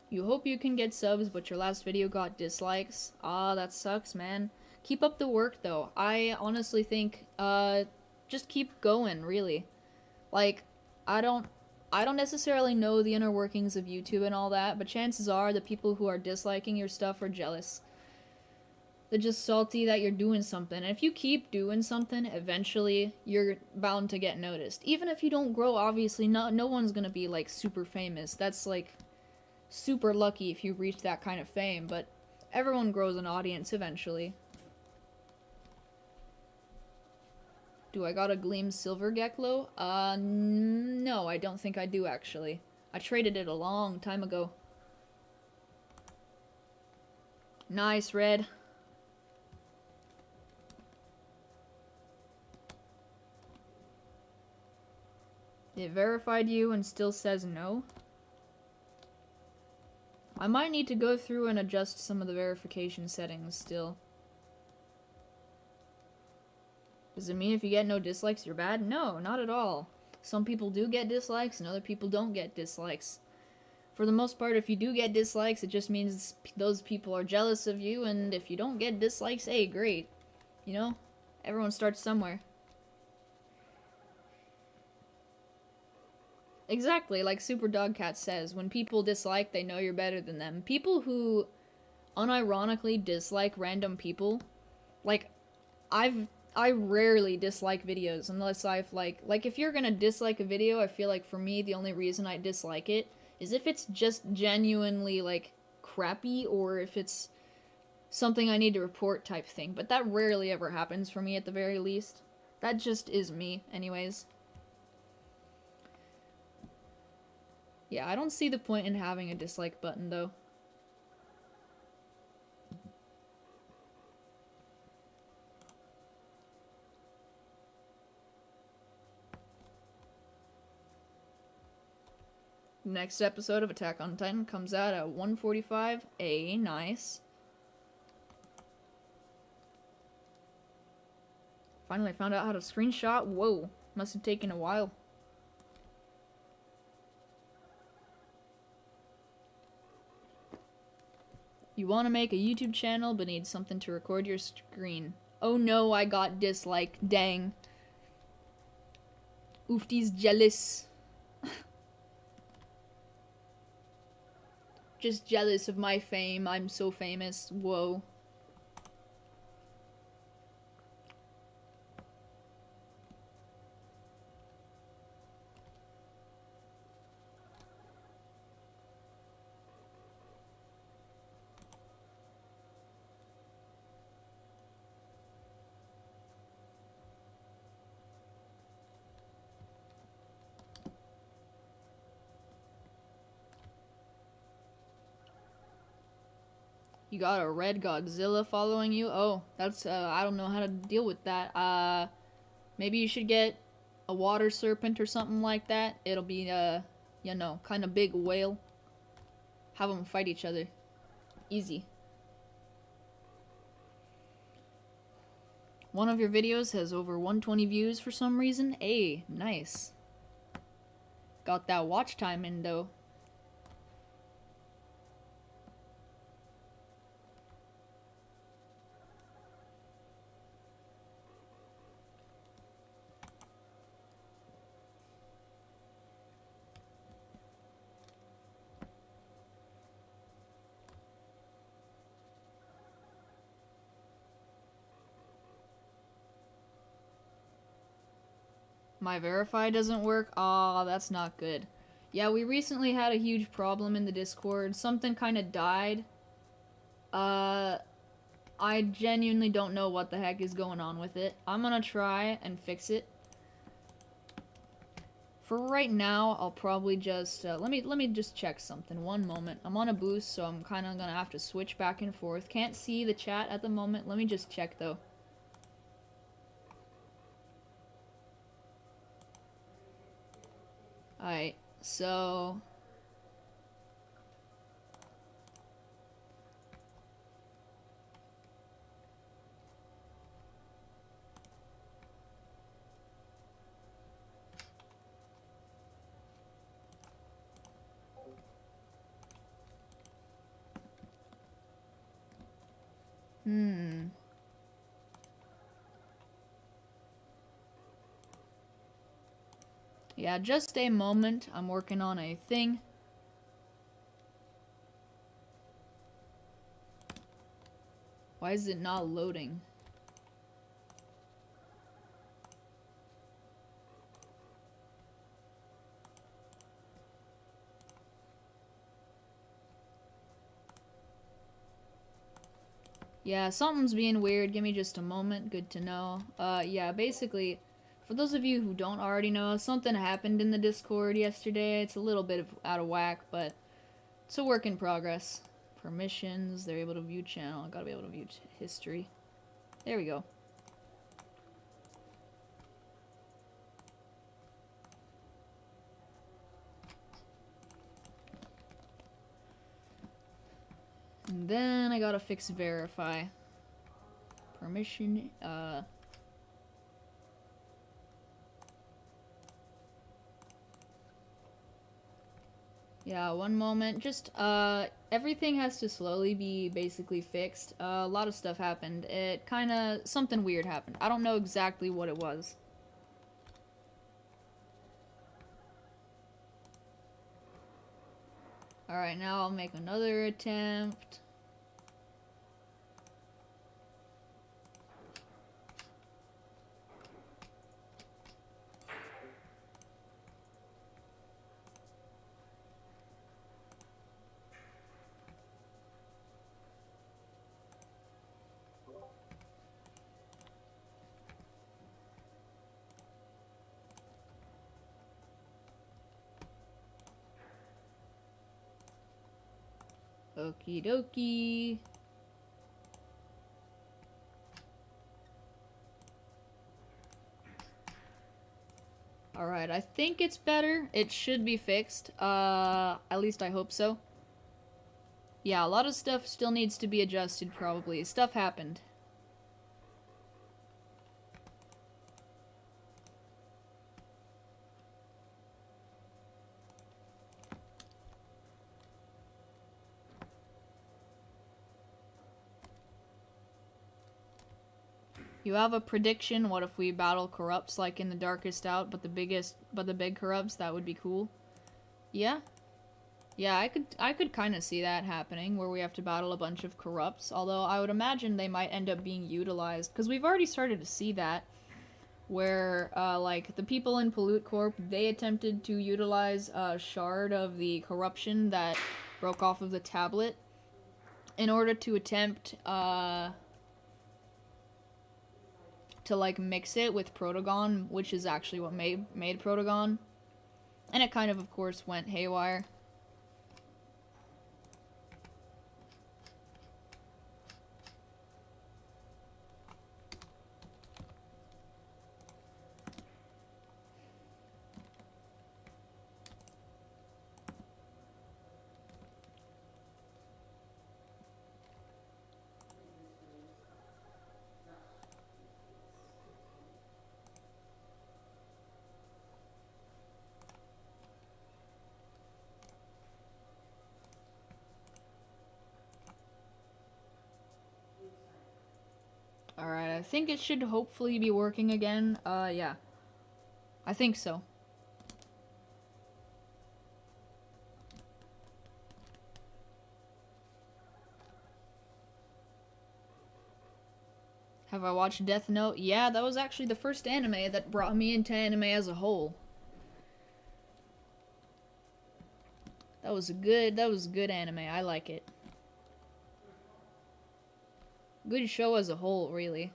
You hope you can get subs, but your last video got dislikes. Ah, that sucks, man. Keep up the work, though. I honestly think, just keep going, really. Like, I don't necessarily know the inner workings of YouTube and all that, but chances are the people who are disliking your stuff are jealous. They're just salty that you're doing something. And if you keep doing something, eventually you're bound to get noticed. Even if you don't grow, obviously, no one's gonna be, like, super famous. That's, like, super lucky if you reach that kind of fame, but everyone grows an audience eventually. Do I got a Gleam Silver Geklo? No, I don't think I do, actually. I traded it a long time ago. Nice, Red. It verified you and still says no? I might need to go through and adjust some of the verification settings still. Does it mean if you get no dislikes, you're bad? No, not at all. Some people do get dislikes and other people don't get dislikes. For the most part, if you do get dislikes, it just means those people are jealous of you, and if you don't get dislikes, hey, great. You know? Everyone starts somewhere. Exactly, like Super Dogcat says, when people dislike, they know you're better than them. People who unironically dislike random people, like, I rarely dislike videos unless I've, like, if you're gonna dislike a video, I feel like for me, the only reason I dislike it is if it's just genuinely, like, crappy, or if it's something I need to report type thing. But that rarely ever happens for me at the very least. That just is me, anyways. Yeah, I don't see the point in having a dislike button, though. Next episode of Attack on Titan comes out at 1:45. Nice. Finally found out how to screenshot. Whoa, must have taken a while. You want to make a YouTube channel but need something to record your screen. Oh no, I got dislike. Dang. Oofty's jealous. Just jealous of my fame. I'm so famous. Whoa. You got a red Godzilla following you? Oh, that's, I don't know how to deal with that. Maybe you should get a water serpent or something like that. It'll be, you know, kind of big whale. Have them fight each other. Easy. One of your videos has over 120 views for some reason. Hey, nice. Got that watch time in, though. My verify doesn't work? Aw, that's not good. Yeah, we recently had a huge problem in the Discord. Something kind of died. I genuinely don't know what the heck is going on with it. I'm gonna try and fix it. For right now, I'll probably just let me just check something. One moment. I'm on a boost, so I'm kind of gonna have to switch back and forth. Can't see the chat at the moment. Let me just check though. Alright, so yeah, just a moment. I'm working on a thing. Why is it not loading? Yeah, something's being weird. Give me just a moment. Good to know. Yeah, basically, for those of you who don't already know, something happened in the Discord yesterday. It's a little bit out of whack, but it's a work in progress. Permissions, they're able to view channel. Gotta be able to view history. There we go. And then I gotta fix verify. Permission, yeah, one moment. Just, everything has to slowly be basically fixed. A lot of stuff happened. It kinda, something weird happened. I don't know exactly what it was. Alright, now I'll make another attempt. Okie dokie. Alright, I think it's better. It should be fixed. At least I hope so. Yeah, a lot of stuff still needs to be adjusted, probably. Stuff happened. You have a prediction? What if we battle corrupts like in the Darkest Out, but the big corrupts? That would be cool. Yeah. Yeah, I could kind of see that happening, where we have to battle a bunch of corrupts, although I would imagine they might end up being utilized, because we've already started to see that, where, like, the people in Pollute Corp, they attempted to utilize a shard of the corruption that broke off of the tablet in order to attempt, to, like, mix it with Protogon, which is actually what made Protogon. And it kind of course, went haywire. Alright, I think it should hopefully be working again. Yeah. I think so. Have I watched Death Note? Yeah, that was actually the first anime that brought me into anime as a whole. That was a good anime. I like it. Good show as a whole, really.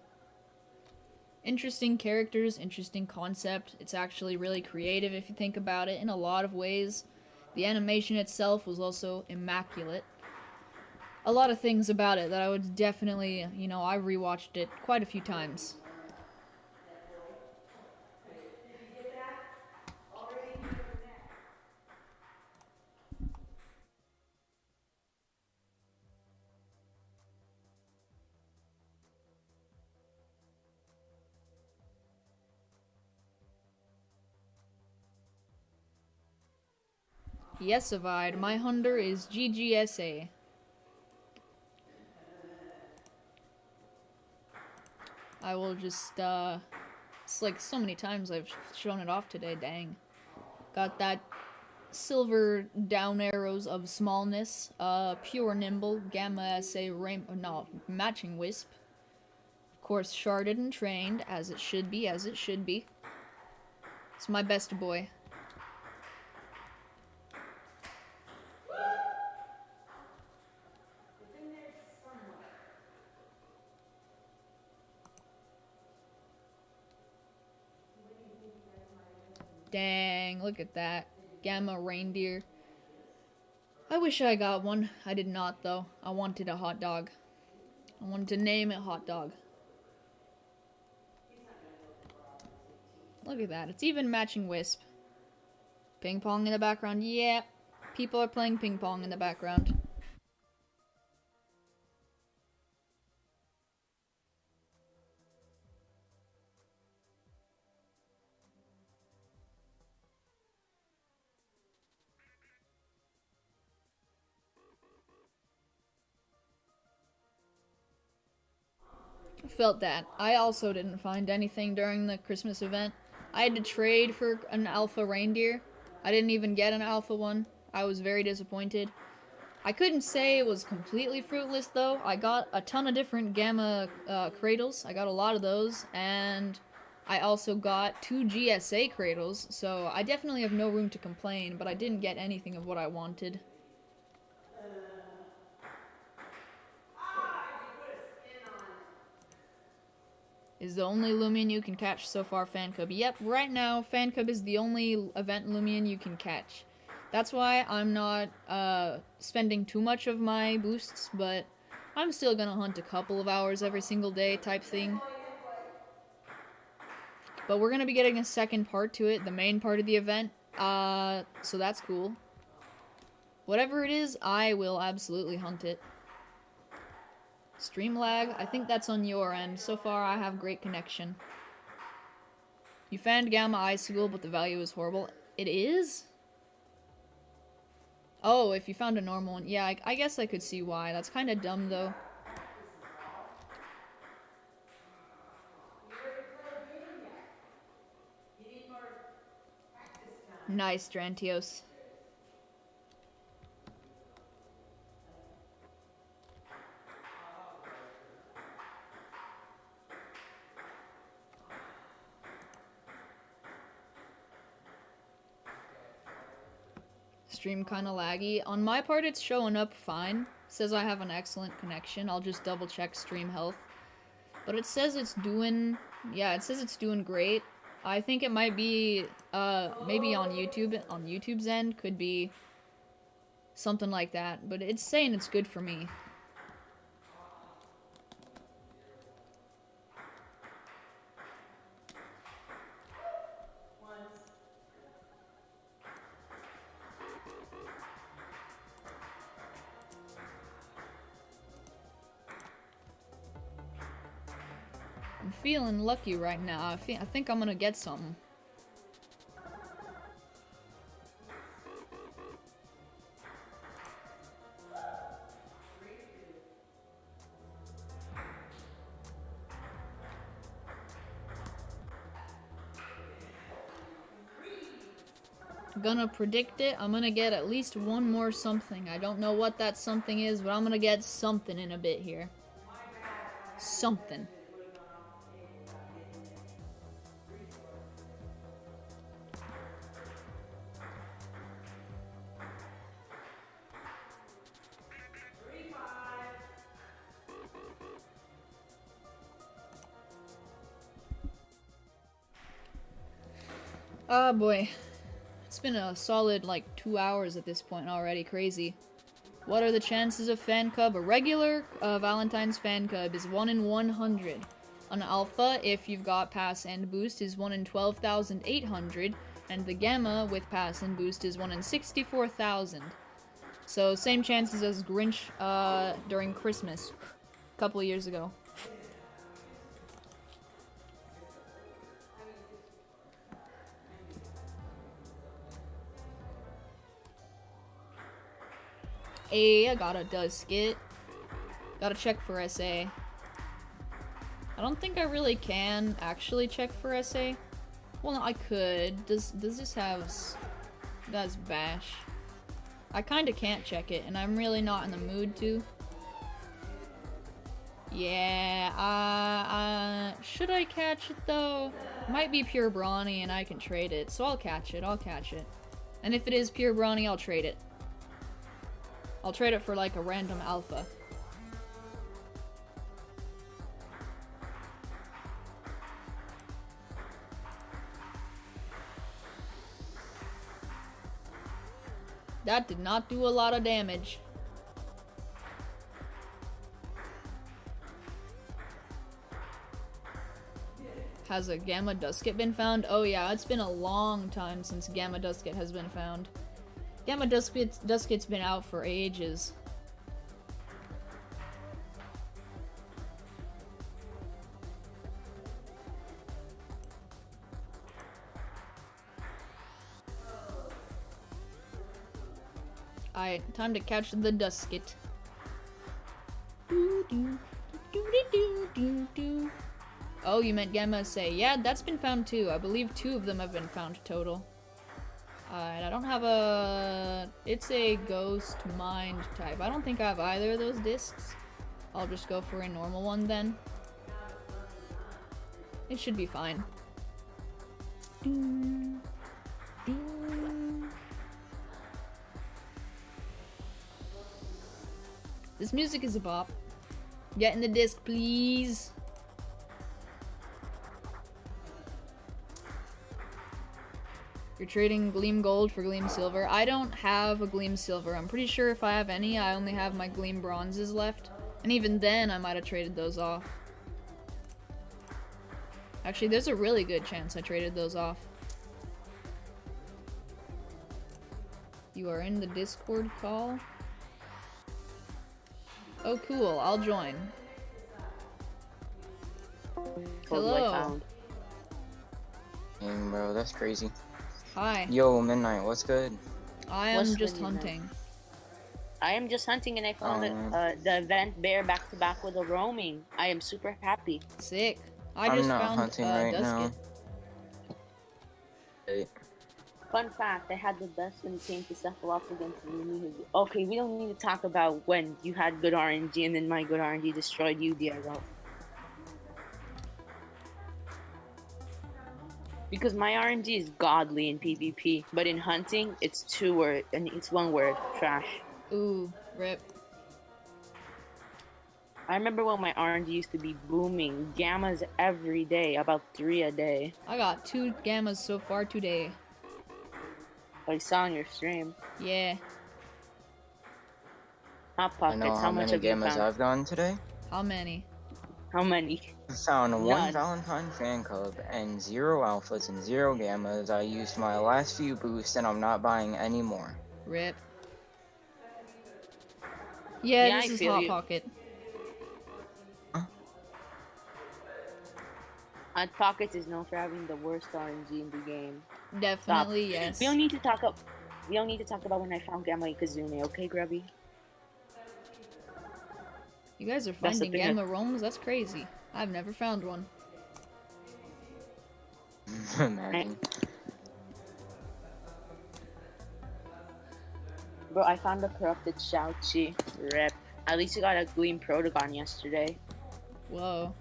Interesting characters, interesting concept. It's actually really creative if you think about it in a lot of ways. The animation itself was also immaculate. A lot of things about it that I would definitely, I rewatched it quite a few times. Yes, Avide, my hunter is GGSA. I will just, it's like so many times I've shown it off today, dang. Got that silver down arrows of smallness, pure nimble, gamma SA, matching wisp. Of course, sharded and trained, as it should be, as it should be. It's my best boy. Dang, look at that. Gamma reindeer. I wish I got one. I did not, though. I wanted a hot dog. I wanted to name it Hot Dog. Look at that. It's even matching Wisp. Ping pong in the background. Yeah. People are playing ping pong in the background. Felt that. I also didn't find anything during the Christmas event. I had to trade for an alpha reindeer. I didn't even get an alpha one. I was very disappointed. I couldn't say it was completely fruitless, though. I got a ton of different gamma cradles. I got a lot of those, and I also got 2 GSA cradles, so I definitely have no room to complain, but I didn't get anything of what I wanted. Is the only Loomian you can catch so far Fancub? Yep, right now Fancub is the only event Loomian you can catch. That's why I'm not spending too much of my boosts, but I'm still gonna hunt a couple of hours every single day type thing. But we're gonna be getting a second part to it, the main part of the event, so that's cool. Whatever it is, I will absolutely hunt it. Stream lag, I think that's on your end. So far, I have great connection. You found Gamma Icicle, but the value is horrible. It is? Oh, if you found a normal one. Yeah, I guess I could see why. That's kind of dumb, though. Nice, Drantios. Stream kind of laggy. On my part, it's showing up fine. It says I have an excellent connection. I'll just double check stream health. But it says it's doing... Yeah, it says it's doing great. I think it might be, maybe on YouTube. On YouTube's end, could be something like that. But it's saying it's good for me. I'm feeling lucky right now. I think I'm gonna get something. Gonna predict it. I'm gonna get at least one more something. I don't know what that something is, but I'm gonna get something in a bit here. Something. Oh boy. It's been a solid like 2 hours at this point already. Crazy. What are the chances of fan cub? A regular Valentine's fan cub is 1 in 100. An alpha, if you've got pass and boost, is 1 in 12,800. And the gamma with pass and boost is 1 in 64,000. So same chances as Grinch during Christmas a couple years ago. Hey, I got a Duskit. Gotta check for SA. I don't think I really can actually check for SA. Well, no, I could. Does this have... That's bash. I kinda can't check it, and I'm really not in the mood to. Yeah, should I catch it though? Might be pure brawny and I can trade it, so I'll catch it, And if it is pure brawny, I'll trade it. I'll trade it for like a random alpha. That did not do a lot of damage. Has a Gamma Duskit been found? Oh yeah, it's been a long time since Gamma Duskit has been found. Gamma Duskit's been out for ages. Alright, time to catch the Duskit. Oh, you meant Gamma SA. Yeah, that's been found too. I believe 2 of them have been found total. And I don't have a... It's a Ghost Mind type. I don't think I have either of those discs. I'll just go for a normal one then. It should be fine. This music is a bop. Get in the disc, please. You're trading Gleam Gold for Gleam Silver. I don't have a Gleam Silver. I'm pretty sure if I have any, I only have my Gleam Bronzes left. And even then, I might have traded those off. Actually, there's a really good chance I traded those off. You are in the Discord call? Oh, cool. I'll join. Hello. Dang, bro, that's crazy. Hi. Yo, Midnight, what's good? I am just hunting. I am just hunting and I found the event bear back to back with a roaming. I am super happy. Sick. I'm just not found hunting right Duskit. now. Hey. Fun fact, I had the best when it came to Cephalops against Loomian. Okay, we don't need to talk about when you had good RNG and then my good RNG destroyed you, Diego. Because my RNG is godly in PvP, but in hunting, it's 2 words, and it's 1 word, trash. Ooh, rip. I remember when my RNG used to be booming, gammas every day, about 3 a day. I got 2 gammas so far today. I saw on your stream. Yeah. Hot I know Pockets, how how much many have you gammas found? I've gotten today? How many? How many? I found 1 None. Valentine fan cub and 0 alphas and 0 gammas. I used my last few boosts and I'm not buying any more. Rip. Yeah, Yeah, this I is feel Hot you. Pocket. Hot Pockets is known for having the worst RNG in the game. Definitely, yes. We don't need to talk up. We don't need to talk about when I found Gamma Ikazune, okay, Grubby? You guys are That's the finding thing gamma roams? That's crazy. I've never found one. Imagine. Bro, I found a corrupted Shao-Chi. Rip. At least you got a Gleam Protagon yesterday. Whoa.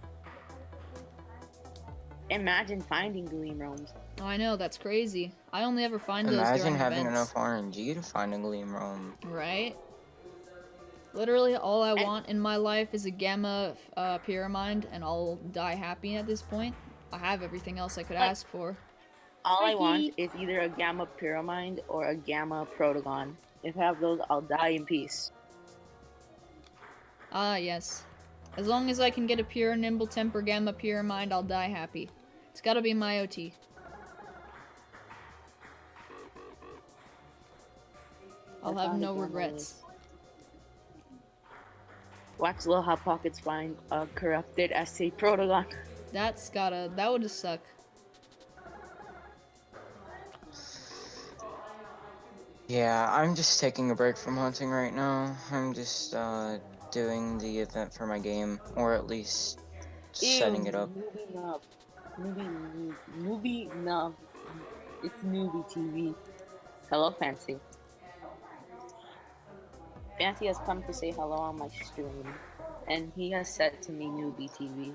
Imagine finding Gleam Roams. Oh, I know, that's crazy. I only ever find those Imagine during having events. enough RNG to find a Gleam Roam. Right? Literally, all I want in my life is a Gamma Pyramid, and I'll die happy at this point. I have everything else I could ask for. All I want Mikey. is either a Gamma Pyramid or a Gamma Protagon. If I have those, I'll die in peace. Ah, yes. As long as I can get a pure nimble temper gamma pure mind, I'll die happy. It's gotta be my OT. I'll That's have not a no Gamma regrets. list. Watch Little Hot Pockets find a corrupted SA Protagon. That would just suck. Yeah, I'm just taking a break from hunting right now. I'm just doing the event for my game, or at least setting it up. Newbie nub. Newbie nub. It's newbie TV. Hello, Fancy. Fancy has come to say hello on my stream, and he has said to me newbie TV.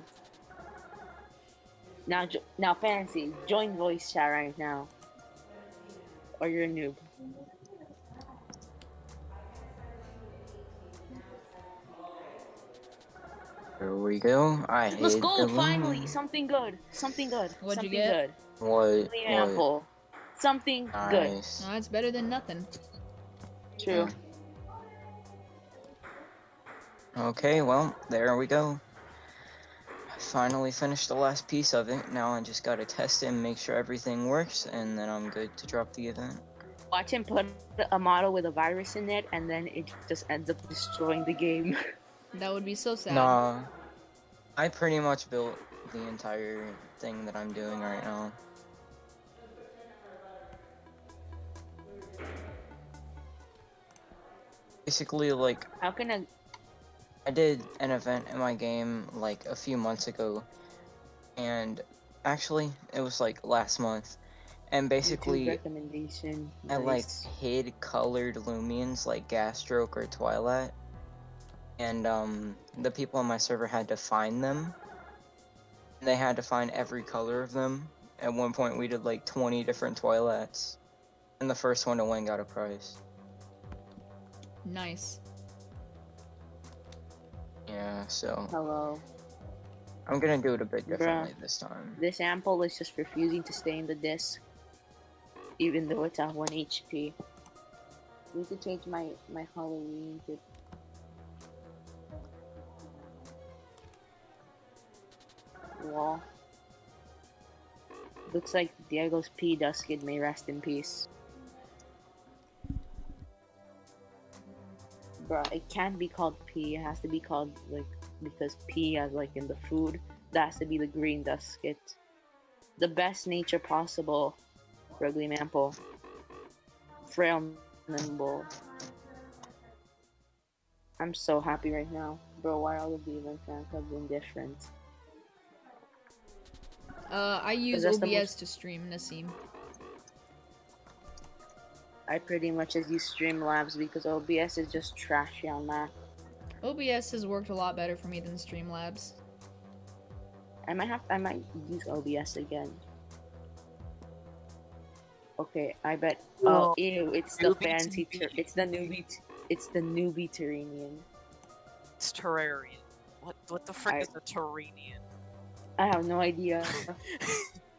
Now, Fancy, join voice chat right now, or you're a noob. Here we go. I Let's hate go! the Finally, moon. something good. Something good. What'd you something get? good. What? The apple. Something good. Nice. No, it's better than nothing. True. Okay, well, there we go. I finally finished the last piece of it. Now I just gotta test it and make sure everything works, and then I'm good to drop the event. Watch him put a model with a virus in it, and then it just ends up destroying the game. That would be so sad. Nah, I pretty much built the entire thing that I'm doing right now. Basically, like, How can I did an event in my game like a few months ago, and actually it was like last month, and YouTube basically recommendation? I like Nice. hid colored Loomians like Gasstroke or Twilight, and the people on my server had to find them. They had to find every color of them. At one point we did like 20 different Twilights, and the first one to win got a prize. Nice. Yeah, so Hello. I'm gonna do it a bit differently this time. This ample is just refusing to stay in the disc, even though it's at 1 HP. I need to change my Halloween to... wall. Looks like Diego's P. Duskid may rest in peace. Bruh, it can't be called P. It has to be called, like, because P as, like, in the food. That has to be the green Duskit. The best nature possible. Ugly Mample. Frail Nimble. I'm so happy right now. Bro, why all of the event fans have been different? I use that's the OBS to stream, Nassim. I pretty much just use Streamlabs because OBS is just trashy on Mac. OBS has worked a lot better for me than Streamlabs. I might use OBS again. Okay, I bet. Oh, ew! It's the Newbie fancy. TV. It's the newbie. It's the newbie Terranian. It's Terrarian. What the frick I- is a Terranian? I have no idea.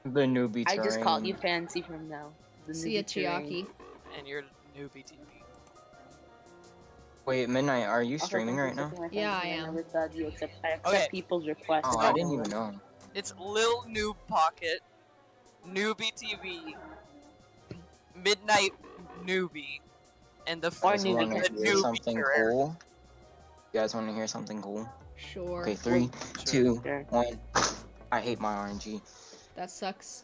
The newbie I just call terrain. you fancy from now. The See ya, newbie Terranian. Chiaki. And you're newbie TV. Wait, Midnight, are you Also, streaming thank you right for now? taking my Yeah, time. I am. never thought you accept. I accept Okay. people's requests. Oh, I didn't even know. It's Lil Noob Pocket, Newbie TV, Midnight Newbie, and the Or You guys newbie want to cat. hear newbie something Terrarian. cool? You guys want to hear something cool? Sure. Okay, 3, Sure. 2, Sure. 1. I hate my RNG. That sucks.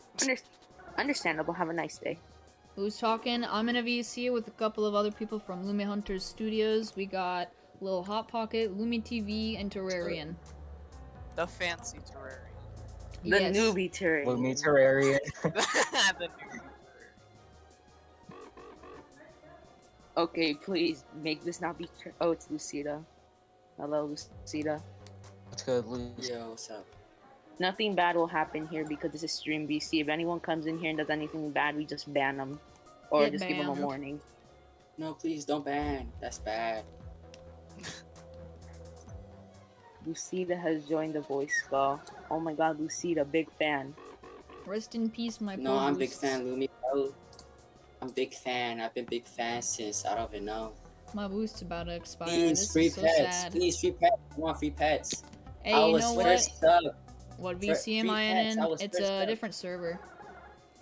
Understandable. Have a nice day. Who's talking? I'm in a VC with a couple of other people from Loomian Hunters Studios. We got Lil Hot Pocket, Loomian TV, and Terrarian. The fancy Terrarian. The Yes. newbie Terrarian. Loomy Terrarian. The newbie Terrarian. Okay, please make this not be. Oh, it's Lucida. Hello, Lucida. What's good, Luce? Yo, what's up? Nothing bad will happen here because this is stream BC. If anyone comes in here and does anything bad, we just ban them. Or Get just give them a banned. warning. No, please don't ban. That's bad. Lucida has joined the voice call. Oh my god, Lucida, big fan. Rest in peace, my No, poor I'm big boosts. fan, Lumi, bro. I'm big fan. I've been big fan since I don't even know. My boost's about to expire. Please, This free is so pets. sad. Please, free pets. I want free pets. Hey, I you was know what? first sub. What For VC am free I pets, I in? was It's first a up. different server.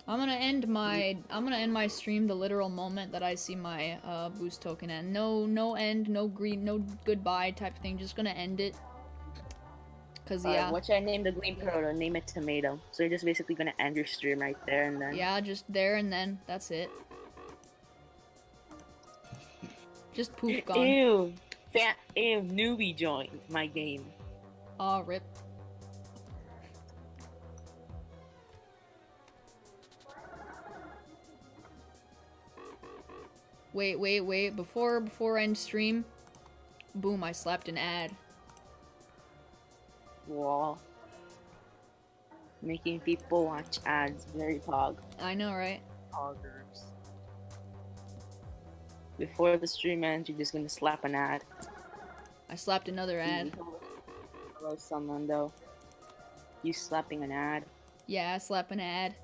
I'm gonna end my stream the literal moment that I see my boost token end. No end, no green, no goodbye type thing. Just gonna end it. Cause Alright, yeah, what should I name the green proto? Name it tomato. So you're just basically gonna end your stream right there and then. yeah, just there and then. That's it. Just poof gone. Ew. Ew, newbie joined my game. Aw, rip. Wait. Before end stream, boom, I slapped an ad. Wall. Making people watch ads. Very pog. I know, right? Poggers. Before the stream ends, you're just gonna slap an ad. I slapped another ad. Hello, someone though. You slapping an ad. Yeah, I slap an ad.